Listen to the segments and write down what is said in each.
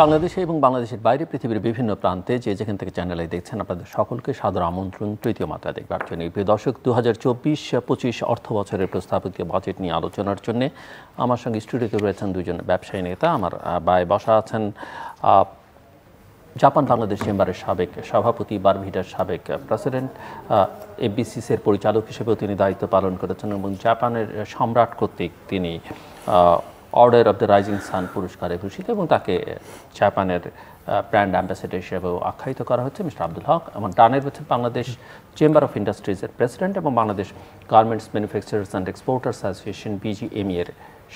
বাংলাদেশে এবং বাংলাদেশের বাইরে পৃথিবীর বিভিন্ন প্রান্তে যে যেখান থেকে চ্যানেলে দেখছেন আপনাদের সকলকে সাদর আমন্ত্রণ তৃতীয় মাত্রা দেখবার জন্য। প্রিয় দর্শক, 2024-25 অর্থ বছরের প্রস্তাবিত বাজেট নিয়ে আলোচনার জন্য আমার সঙ্গে স্টুডিওতে রয়েছেন দুজন ব্যবসায়ী নেতা। আমার বায়ে বসা আছেন জাপান বাংলাদেশ চেম্বারের সাবেক সভাপতি, বারভিটার সাবেক প্রেসিডেন্ট, এফবিসিসির পরিচালক হিসেবেও তিনি দায়িত্ব পালন করেছেন এবং জাপানের সম্রাট কর্তৃক তিনি order of the rising sun পুরস্কারে ভূষিত এবং তাকে জাপানের ব্র্যান্ড অ্যাম্বাসেডর হিসেবেও আখ্যায়িত করা হচ্ছে মিস্টার আব্দুল হক। এবং ডানের হচ্ছেন বাংলাদেশ চেম্বার অফ ইন্ডাস্ট্রিজের প্রেসিডেন্ট এবং Bangladesh garments manufacturers and exporters association BGME এর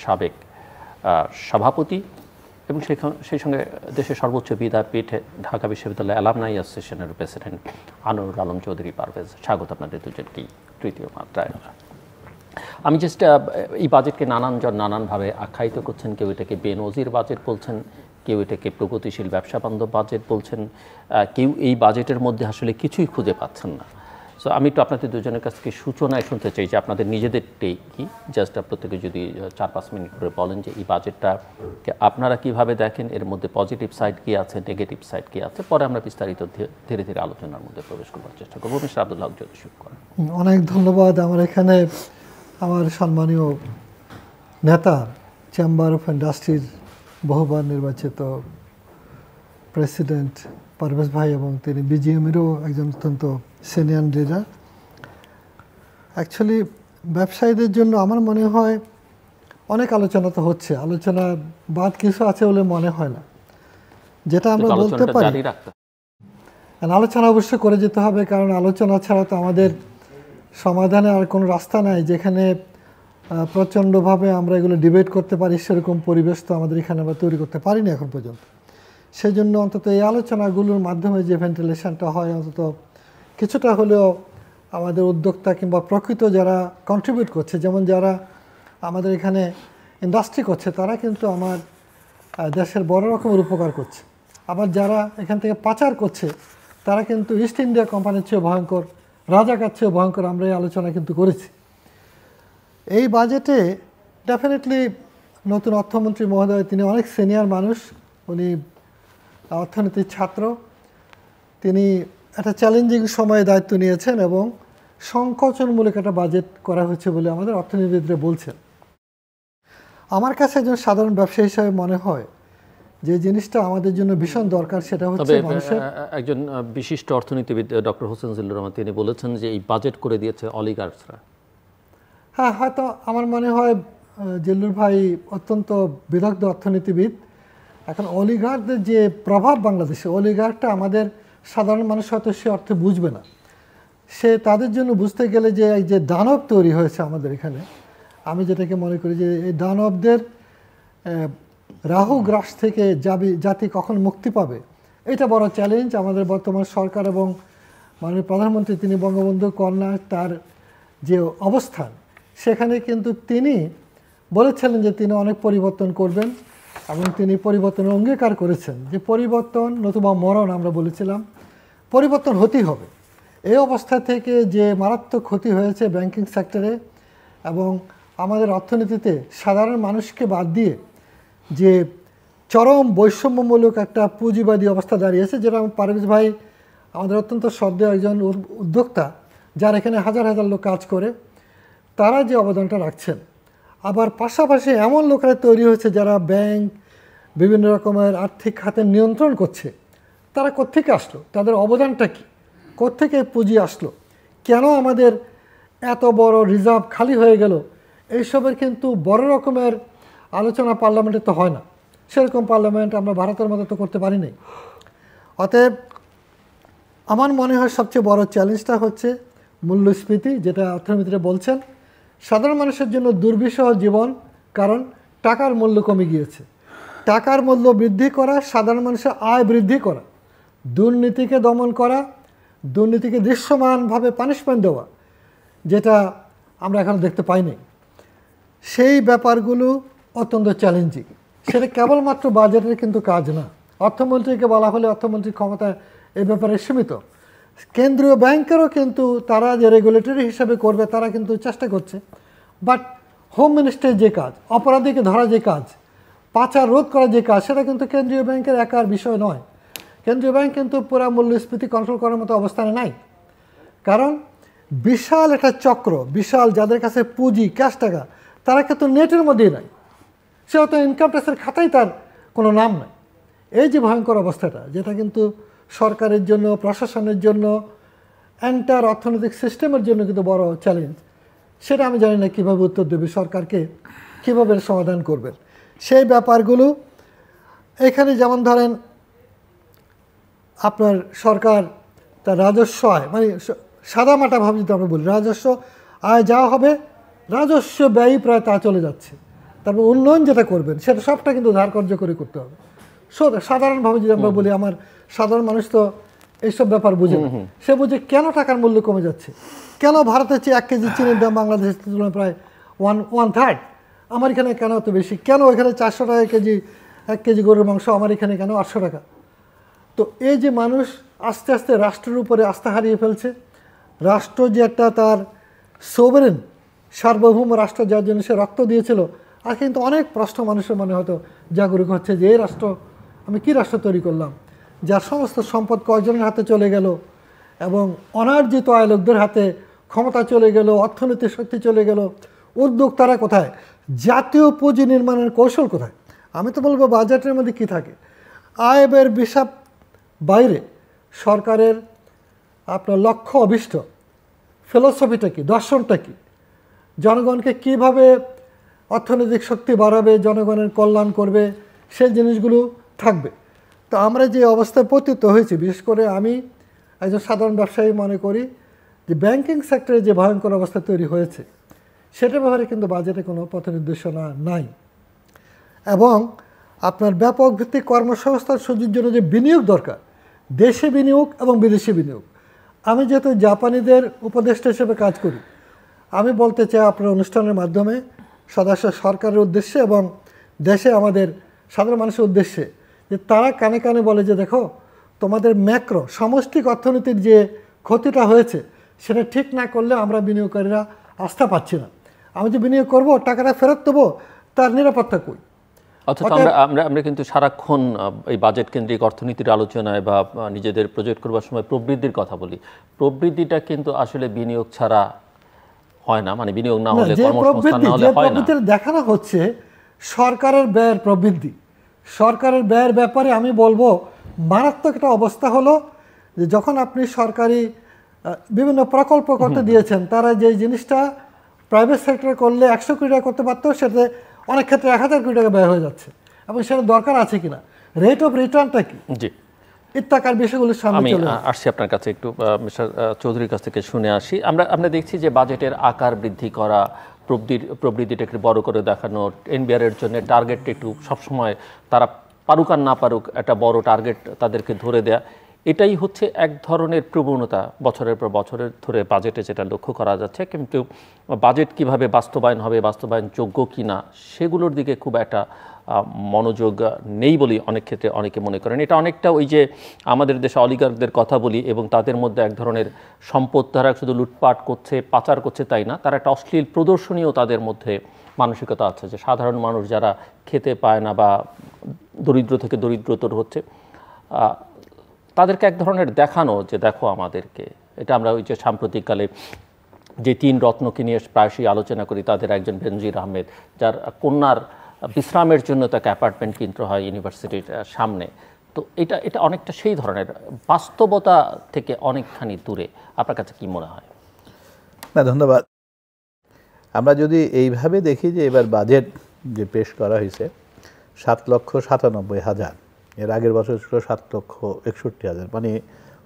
সাবেক সভাপতি এবং সেই সঙ্গে দেশের সর্বোচ্চ বিদ্যাপীঠ ঢাকা বিশ্ববিদ্যালয় অ্যালামনাই অ্যাসোসিয়েশনের প্রেসিডেন্ট আনোয়ার আলম চৌধুরী পারভেজ। স্বাগত আপনাদের দুজনকেই তৃতীয় মাত্রায়। আমি জাস্ট এই বাজেটকে নানানজন নানানভাবে আখ্যায়িত করছেন। কেউ এটাকে বেনজির বাজেট বলছেন, কেউ এটাকে প্রগতিশীল ব্যবসা বান্ধব বাজেট বলছেন, কেউ এই বাজেটের মধ্যে আসলে কিছুই খুঁজে পাচ্ছেন না। সো আমি একটু আপনাদের দুজনের কাছ থেকে সূচনায় শুনতে চাই যে আপনাদের নিজেদেরটাই কি, জাস্ট প্রত্যেকে যদি 4-5 মিনিট করে বলেন যে এই বাজেটটাকে আপনারা কীভাবে দেখেন, এর মধ্যে পজিটিভ সাইড কী আছে, নেগেটিভ সাইড কী আছে, পরে আমরা বিস্তারিত ধীরে ধীরে আলোচনার মধ্যে প্রবেশ করবার চেষ্টা করবো। মিস্টার আব্দুল হক যদি শুরু করেন। অনেক ধন্যবাদ। আমার এখানে আমার সম্মানীয় নেতা, চেম্বার অফ ইন্ডাস্ট্রির বহুবার নির্বাচিত প্রেসিডেন্ট পারভেজ ভাই এবং তিনি বিজিএমেরও একজন অত্যন্ত সিনিয়র লিডার। অ্যাকচুয়ালি ব্যবসায়ীদের জন্য আমার মনে হয় অনেক আলোচনা তো হচ্ছে, আলোচনা বাদ কিছু আছে বলে মনে হয় না। যেটা আমরা বলতে পারি, আলোচনা অবশ্যই করে যেতে হবে, কারণ আলোচনা ছাড়া তো আমাদের সমাধানে আর কোনো রাস্তা নাই। যেখানে প্রচণ্ডভাবে আমরা এগুলো ডিবেট করতে পারি সেরকম পরিবেশ তো আমাদের এখানে আমরা তৈরি করতে পারিনি এখন পর্যন্ত। সেই জন্য অন্তত এই আলোচনাগুলোর মাধ্যমে যে ভেন্টিলেশনটা হয়, অন্তত কিছুটা হলেও আমাদের উদ্যোক্তা কিংবা প্রকৃত যারা কন্ট্রিবিউট করছে, যেমন যারা আমাদের এখানে ইন্ডাস্ট্রি করছে, তারা কিন্তু আমার দেশের বড় রকমের উপকার করছে। আবার যারা এখান থেকে পাচার করছে তারা কিন্তু ইস্ট ইন্ডিয়া কোম্পানির চেয়ে ভয়ঙ্কর, রাজাকার চেয়ে ভয়ঙ্কর। আমরা এই আলোচনা কিন্তু করেছি। এই বাজেটে ডেফিনেটলি নতুন অর্থমন্ত্রী মহোদয়, তিনি অনেক সিনিয়র মানুষ, উনি অর্থনীতির ছাত্র, তিনি একটা চ্যালেঞ্জিং সময়ে দায়িত্ব নিয়েছেন এবং সংকোচনমূলক একটা বাজেট করা হয়েছে বলে আমাদের অর্থনীতিবিদরা বলছেন। আমার কাছে একজন সাধারণ ব্যবসায়ী হিসাবে মনে হয় যে জিনিসটা আমাদের জন্য ভীষণ দরকার, সেটা হচ্ছে মানুষের। একজন বিশিষ্ট অর্থনীতিবিদ ডক্টর হোসেন জিল্লুর রহমান তিনি বলেছেন যে এই বাজেট করে দিয়েছে অলিগার্সরা। হ্যাঁ, হয়তো আমার মনে হয় জিল্লুর ভাই অত্যন্ত বিদগ্ধ অর্থনীতিবিদ। এখন অলিগার্কদের যে প্রভাব বাংলাদেশে, অলিগার্কটা আমাদের সাধারণ মানুষ হয়তো সে অর্থে বুঝবে না। সে তাদের জন্য বুঝতে গেলে যে এই যে দানব তৈরি হয়েছে আমাদের এখানে, আমি যেটাকে মনে করি যে এই দানবদের রাহু গ্রাস থেকে জাতি কখন মুক্তি পাবে, এটা বড় চ্যালেঞ্জ আমাদের বর্তমান সরকার এবং মাননীয় প্রধানমন্ত্রী তিনি বঙ্গবন্ধু কন্যা তার যে অবস্থান, সেখানে কিন্তু তিনি বলেছিলেন যে তিনি অনেক পরিবর্তন করবেন এবং তিনি পরিবর্তনের অঙ্গীকার করেছেন। যে পরিবর্তন নতুবা মরণ, আমরা বলেছিলাম পরিবর্তন হতেই হবে। এই অবস্থা থেকে যে মারাত্মক ক্ষতি হয়েছে ব্যাংকিং সেক্টরে এবং আমাদের অর্থনীতিতে সাধারণ মানুষকে বাদ দিয়ে যে চরম বৈষম্যমূলক একটা পুঁজিবাদী অবস্থা দাঁড়িয়েছে, যেটা পারভেজ ভাই আমাদের অত্যন্ত শ্রদ্ধেয় একজন উদ্যোক্তা, যার এখানে হাজার হাজার লোক কাজ করে, তারা যে অবদানটা রাখছেন। আবার পাশাপাশি এমন লোকেরা তৈরি হয়েছে যারা ব্যাংক, বিভিন্ন রকমের আর্থিক খাতে নিয়ন্ত্রণ করছে। তারা কোত্থেকে আসলো, তাদের অবদানটা কী, কোত্থেকে পুঁজি আসলো, কেন আমাদের এত বড় রিজার্ভ খালি হয়ে গেল, এইসবের কিন্তু বড় রকমের আলোচনা পার্লামেন্টে তো হয় না। সেরকম পার্লামেন্ট আমরা ভারতের মতো তো করতে পারি নাই। অতএব আমার মনে হয় সবচেয়ে বড় চ্যালেঞ্জটা হচ্ছে মূল্যস্ফীতি, যেটা অর্থনীতিরা বলছেন। সাধারণ মানুষের জন্য দুর্বিষহ জীবন, কারণ টাকার মূল্য কমে গিয়েছে। টাকার মূল্য বৃদ্ধি করা, সাধারণ মানুষের আয় বৃদ্ধি করা, দুর্নীতিকে দমন করা, দুর্নীতিকে দৃশ্যমানভাবে পানিশমেন্ট দেওয়া, যেটা আমরা এখন দেখতে পাইনি, সেই ব্যাপারগুলো অত্যন্ত চ্যালেঞ্জিং। সেটা কেবলমাত্র বাজেটের কিন্তু কাজ না। অর্থমন্ত্রীকে বলা হলে অর্থমন্ত্রীর ক্ষমতা এই ব্যাপারে সীমিত। কেন্দ্রীয় ব্যাংকেরও কিন্তু তারা যে রেগুলেটরি হিসাবে করবে তারা কিন্তু চেষ্টা করছে, বাট হোম মিনিস্ট্রির যে কাজ, অপরাধীকে ধরা যে কাজ, পাচার রোধ করা যে কাজ, সেটা কিন্তু কেন্দ্রীয় ব্যাংকের একার বিষয় নয়। কেন্দ্রীয় ব্যাংক কিন্তু পুরা মূল্যস্ফীতি কন্ট্রোল করার মতো অবস্থানে নাই, কারণ বিশাল একটা চক্র, বিশাল যাদের কাছে পুঁজি ক্যাশ টাকা, তারা কিন্তু নেটের মধ্যেই নাই, সে হয়তো ইনকাম ট্যাক্সের খাতায় তার কোনো নাম নাই। এই যে ভয়ঙ্কর অবস্থাটা, যেটা কিন্তু সরকারের জন্য, প্রশাসনের জন্য, এন্টার অর্থনৈতিক সিস্টেমের জন্য কিন্তু বড় চ্যালেঞ্জ, সেটা আমি জানি না কীভাবে উত্তর দেবে, সরকারকে কীভাবে সমাধান করবেন সেই ব্যাপারগুলো। এখানে যেমন ধরেন আপনার সরকার তার রাজস্ব আয়, মানে সাদামাটাভাবে যদি আমরা বলি, রাজস্ব আয় যা হবে, রাজস্ব ব্যয় প্রায় তা চলে যাচ্ছে। তারপর উন্নয়ন যেটা করবেন সেটা সবটা কিন্তু ধার কর্য করে করতে হবে। সাধারণভাবে যদি আমরা বলি, আমার সাধারণ মানুষ তো এইসব ব্যাপার বুঝে না। সে বুঝে কেন টাকার মূল্য কমে যাচ্ছে, কেন ভারতের চেয়ে 1 কেজি চিনির দাম বাংলাদেশের তুলনায় প্রায় 1/3, আমার এখানে কেন এত বেশি, কেন এখানে 400 টাকা কেজি 1 কেজি গরুর মাংস, আমার এখানে কেন 800 টাকা। তো এই যে মানুষ আস্তে আস্তে রাষ্ট্রের উপরে আস্থা হারিয়ে ফেলছে, রাষ্ট্র যে একটা তার সোভারেন সার্বভৌম রাষ্ট্র, যার জন্য সে রক্ত দিয়েছিল, আর কিন্তু অনেক প্রশ্ন মানুষের মনে হয়তো জাগরুক হচ্ছে যে এই রাষ্ট্র, আমি কি রাষ্ট্র তৈরি করলাম, যার সমস্ত সম্পদ কয়জনের হাতে চলে গেল এবং অনার্জিত আয় লোকদের হাতে ক্ষমতা চলে গেল, অর্থনীতির শক্তি চলে গেল, উদ্যোক্তারা কোথায়, জাতীয় পুঁজি নির্মাণের কৌশল কোথায়। আমি তো বলবো বাজেটের মধ্যে কি থাকে, আয় ব্যয়ের হিসাব বাইরে সরকারের আপনার লক্ষ্য অভিষ্ট ফিলোসফিটা কি, দর্শনটা কি, জনগণকে কিভাবে অর্থনৈতিক শক্তি বাড়াবে, জনগণের কল্যাণ করবে, সেই জিনিসগুলো থাকবে। তো আমরা যে অবস্থায় পতিত হয়েছি, বিশেষ করে আমি একজন সাধারণ ব্যবসায়ী মনে করি যে ব্যাংকিং সেক্টরে যে ভয়ঙ্কর অবস্থা তৈরি হয়েছে, সেটার ব্যাপারে কিন্তু বাজেটে কোনো পথ নির্দেশনা নাই। এবং আপনার ব্যাপক ভিত্তিক কর্মসংস্থান সৃষ্টির জন্য যে বিনিয়োগ দরকার, দেশে বিনিয়োগ এবং বিদেশি বিনিয়োগ, আমি যেহেতু জাপানিদের উপদেষ্টা হিসেবে কাজ করি, আমি বলতে চাই আপনার অনুষ্ঠানের মাধ্যমে সদস্য সরকারের উদ্দেশ্যে এবং দেশে আমাদের সাধারণ মানুষের উদ্দেশ্যে, যে তারা কানে কানে বলে যে দেখো, তোমাদের ম্যাক্রো সামষ্টিক অর্থনীতির যে ক্ষতিটা হয়েছে, সেটা ঠিক না করলে আমরা বিনিয়োগকারীরা আস্থা পাচ্ছি না। আমি যে বিনিয়োগ করবো, টাকাটা ফেরত দেবো, তার নিরাপত্তা কই। অথচ আমরা কিন্তু সারাক্ষণ এই বাজেট কেন্দ্রিক অর্থনীতির আলোচনায় বা নিজেদের প্রজেক্ট করবার সময় প্রবৃদ্ধির কথা বলি। প্রবৃদ্ধিটা কিন্তু আসলে বিনিয়োগ ছাড়া হয় না, মানে বিনিয়োগ না হলে, কর্মসংস্থান না হলে হয় না। দেখানো হচ্ছে সরকারের ব্যয়ের প্রবৃদ্ধি, সরকারের ব্যয়ের ব্যাপারে আমি বলবো মারাত্মক একটা অবস্থা হলো যে যখন আপনি সরকারি বিভিন্ন প্রকল্প করতে দিয়েছেন, তারা যে জিনিসটা প্রাইভেট সেক্টরে করলে 100 কোটি টাকা করতে পারতো, সেটা অনেক ক্ষেত্রে 1000 কোটি টাকা ব্যয় হয়ে যাচ্ছে, এবং সেটা দরকার আছে কিনা, রেট অফ রিটার্নটা কি, জি, ইত্যাকার বিষয়গুলো সামনে চলে আসে। আসছি আপনার কাছে, একটু মিস্টার চৌধুরীর কাছ থেকে শুনে আসি। আমরা দেখছি যে বাজেটের আকার বৃদ্ধি করা, প্রবৃদ্ধিটা একটু বড় করে দেখানো, এনবিআর এর জন্য টার্গেটটা একটু সবসময় তারা পারুক আর না পারুক একটা বড় টার্গেট তাদেরকে ধরে দেয়া, এটাই হচ্ছে এক ধরনের প্রবণতা বছরের পর বছরের ধরে বাজেটে যেটা লক্ষ্য করা যাচ্ছে। কিন্তু বাজেট কিভাবে বাস্তবায়ন হবে, বাস্তবায়নযোগ্য কিনা, সেগুলোর দিকে খুব একটা মনোযোগ নেই বলে অনেক ক্ষেত্রে অনেকে মনে করেন। এটা অনেকটা ওই যে আমাদের দেশে অলিগার্কদের কথা বলি, এবং তাদের মধ্যে এক ধরনের সম্পদ তারা শুধু লুটপাট করছে, পাচার করছে তাই না, তারা একটা অশ্লীল প্রদর্শনীয় তাদের মধ্যে মানসিকতা আছে, যে সাধারণ মানুষ যারা খেতে পায় না বা দরিদ্র থেকে দরিদ্রতর হচ্ছে, তাদেরকে এক ধরনের দেখানো যে দেখো আমাদেরকে। এটা আমরা ওই যে সাম্প্রতিককালে যে 3 রত্নকে নিয়ে প্রায়শই আলোচনা করি, তাদের একজন বেনজির আহমেদ, যার কন্যার বিশ্রামের জন্য তাকে অ্যাপার্টমেন্ট কিনতে হয় ইউনিভার্সিটির সামনে। তো এটা অনেকটা সেই ধরনের, বাস্তবতা থেকে অনেকখানি দূরে। আপনার কাছে কি মনে হয়? না, ধন্যবাদ। আমরা যদি এইভাবে দেখি যে এবার বাজেট যে পেশ করা হয়েছে 7,97,000, এর আগের বছর ছিল 7,61,000, মানে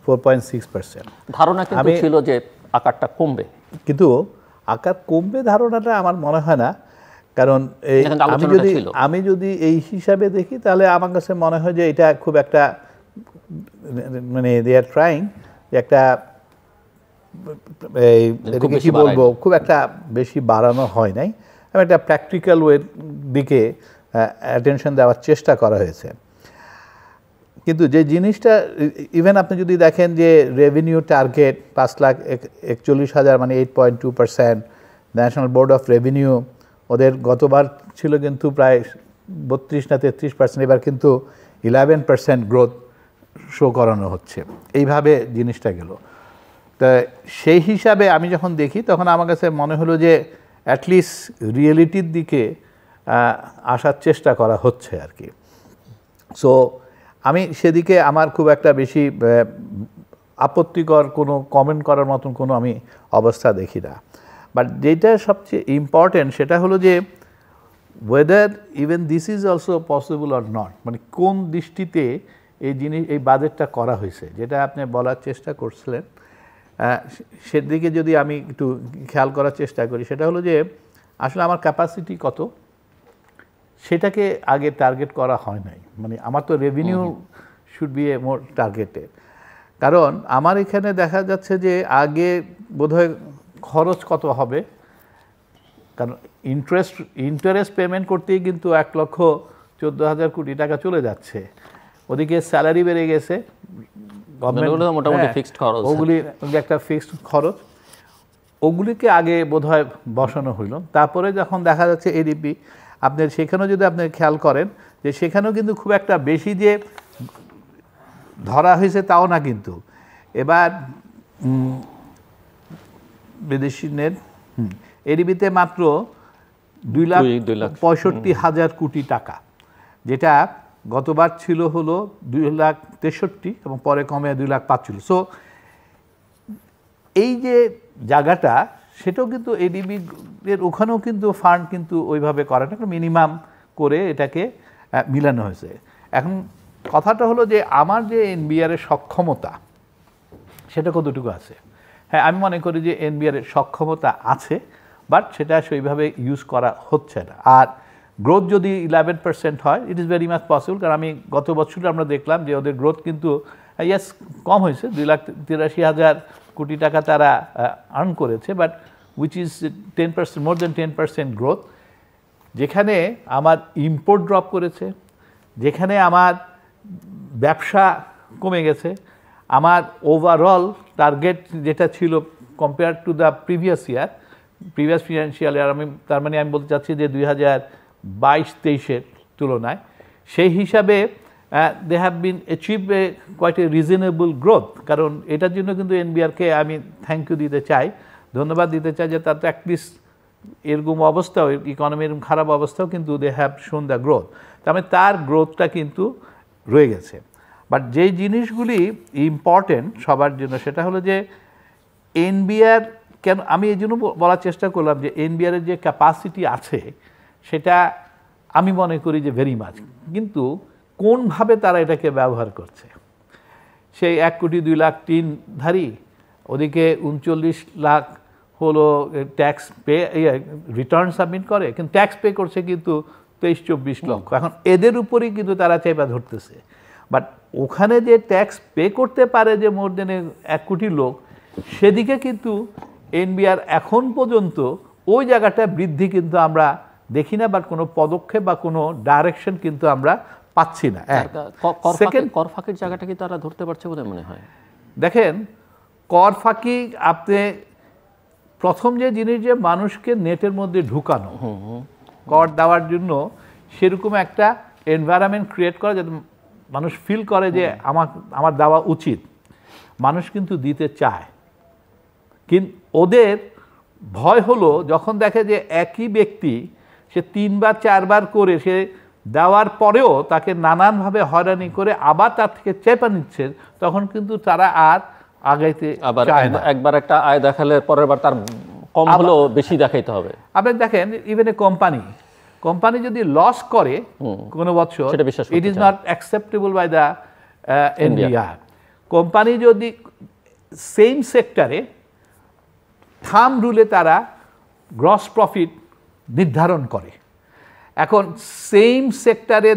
4.6%। ধারণা কিন্তু ছিল যে আকারটা কমবে, কিন্তু আকার কমবে ধারণাটা আমার মনে হয় না, কারণ আমি যদি এই হিসাবে দেখি তাহলে আমার কাছে মনে হয় যে এটা খুব একটা, মানে দে আর ট্রাইং একটা, কি বলবো, খুব একটা বেশি বাড়ানো হয় নাই, একটা প্র্যাকটিক্যাল ওয়ের দিকে অ্যাটেনশন দেওয়ার চেষ্টা করা হয়েছে। কিন্তু যে জিনিসটা, ইভেন আপনি যদি দেখেন যে রেভিনিউ টার্গেট 5,41,000, মানে 8.2%, ন্যাশনাল বোর্ড অফ রেভিনিউ ওদের গতবার ছিল কিন্তু প্রায় 32 না 33%, এবার কিন্তু 11% গ্রোথ শো করানো হচ্ছে। এইভাবে জিনিসটা গেল। তা সেই হিসাবে আমি যখন দেখি তখন আমার কাছে মনে হলো যে অ্যাটলিস্ট রিয়েলিটির দিকে আসার চেষ্টা করা হচ্ছে আর কি। সো আমি সেদিকে আমার খুব একটা বেশি আপত্তিকর কোনো কমেন্ট করার মতন কোনো আমি অবস্থা দেখি না। বাট যেটা সবচেয়ে ইম্পর্টেন্ট সেটা হলো যে weather even this is also possible or not, মানে কোন দৃষ্টিতে এই বাজেটটা করা হয়েছে, যেটা আপনি বলার চেষ্টা করছিলেন, সেদিকে যদি আমি একটু খেয়াল করার চেষ্টা করি, সেটা হলো যে আসলে আমার ক্যাপাসিটি কত সেটাকে আগে টার্গেট করা হয় নাই। মানে আমার তো revenue should B A more targeted, কারণ আমার এখানে দেখা যাচ্ছে যে আগে বোধহয় খরচ কত হবে, কারণ ইন্টারেস্ট পেমেন্ট করতেই কিন্তু 1,14,000 কোটি টাকা চলে যাচ্ছে। ওদিকে স্যালারি বেড়ে গেছে, মোটামুটি ফিক্সড খরচ, ওগুলি একটা ফিক্সড খরচ, ওগুলিকে আগে বোধহয় বসানো হইল। তারপরে যখন দেখা যাচ্ছে এডিপি, আপনার সেখানেও যদি আপনি খেয়াল করেন যে সেখানেও কিন্তু খুব একটা বেশি যে ধরা হয়েছে তাও না, কিন্তু এবার বিদেশি নেট এডিবিতে মাত্র 2,65,000 কোটি টাকা, যেটা গতবার ছিল হলো 2,63,000 এবং পরে কমে 2,05,000। সো এই যে জায়গাটা সেটাও কিন্তু এডিবি এর ওখানেও কিন্তু ফান্ড কিন্তু ওইভাবে করে না, মিনিমাম করে এটাকে মিলানো হয়েছে। এখন কথাটা হলো যে আমার যে এনবিআর এর সক্ষমতা সেটা কতটুকু আছে। হ্যাঁ, আমি মনে করি যে এনবিআর এর সক্ষমতা আছে, বাট সেটা সেইভাবে ইউজ করা হচ্ছে না। আর গ্রোথ যদি 11% হয়, it is very much possible, কারণ আমি গত বছর আমরা দেখলাম যে ওদের গ্রোথ কিন্তু ইয়াস কম হয়েছে, 2,83,000 কোটি টাকা তারা আর্ন করেছে, but which is 10%, more than 10% growth. যেখানে আমার ইম্পোর্ট ড্রপ করেছে, যেখানে আমার ব্যবসা কমে গেছে, আমার ওভারঅল টার্গেট যেটা ছিল compare to the previous financial year, তার মানে আমি বলতে চাচ্ছি যে 2022-23-এর তুলনায়, সেই হিসাবে they have been achieve quite a reasonable growth. কারণ এটার জন্য কিন্তু এনবিআরকে আমি থ্যাংক ইউ দিতে চাই, ধন্যবাদ দিতে চাই, যে তার তো অ্যাটলিস্ট এরকম অবস্থাও, ইকোনমির এরকম খারাপ অবস্থাও কিন্তু they have shown the growth. তার মানে তার গ্রোথটা কিন্তু রয়ে গেছে। বাট যেই জিনিসগুলি ইম্পর্টেন্ট সবার জন্য সেটা হলো যে এনবিআর কেন, আমি এই জন্য বলার চেষ্টা করলাম যে এনবিআরের যে ক্যাপাসিটি আছে সেটা আমি মনে করি যে ভেরি মাচ, কিন্তু কোনভাবে তারা এটাকে ব্যবহার করছে। সেই 1,02,03,000 ধারী, ওদিকে 39 লাখ হলো ট্যাক্স পে, রিটার্ন সাবমিট করে, কিন্তু ট্যাক্স পে করছে কিন্তু 23-24 লক্ষ। এখন এদের উপরেই কিন্তু তারা চেপা ধরতেছে। বাট ওখানে যে ট্যাক্স পে করতে পারে যে মোর দেন 1 কোটি লোক, সেদিকে কিন্তু এনবিআর এখন পর্যন্ত ওই জায়গাটা বৃদ্ধি কিন্তু আমরা দেখি না, বাট কোনো পদক্ষেপ বা কোনো ডাইরেকশন কিন্তু আমরা পাচ্ছি না। সেকেন্ড, কর ফাঁকির জায়গাটা কি তারা ধরতে পারছে বলে মনে হয়? দেখেন, কর ফাঁকি আপনি প্রথম যে জিনিস, যে মানুষকে নেটের মধ্যে ঢুকানো, কর দেওয়ার জন্য সেরকম একটা এনভায়রনমেন্ট ক্রিয়েট করা যাতে মানুষ ফিল করে যে আমার দেওয়া উচিত। মানুষ কিন্তু দিতে চায়, কিন্তু ওদের ভয় হলো যখন দেখে যে একই ব্যক্তি সে 3বার 4বার করে সে দেওয়ার পরেও তাকে নানানভাবে হয়রানি করে আবার তার থেকে চেপে নিচ্ছে, তখন কিন্তু তারা আর আগাইতে চায় না। একবার একটা আয় দেখালে পরের বার তার কম হলেও বেশি দেখাইতে হবে। আপনি দেখেন, ইভেন এ কোম্পানি যদি লস করে কোনো বছর, it is not acceptable by the NBR. Company যদি সেম সেক্টরে থাম্ব রুলে তারা গ্রস প্রফিট নির্ধারণ করে, এখন সেম সেক্টরে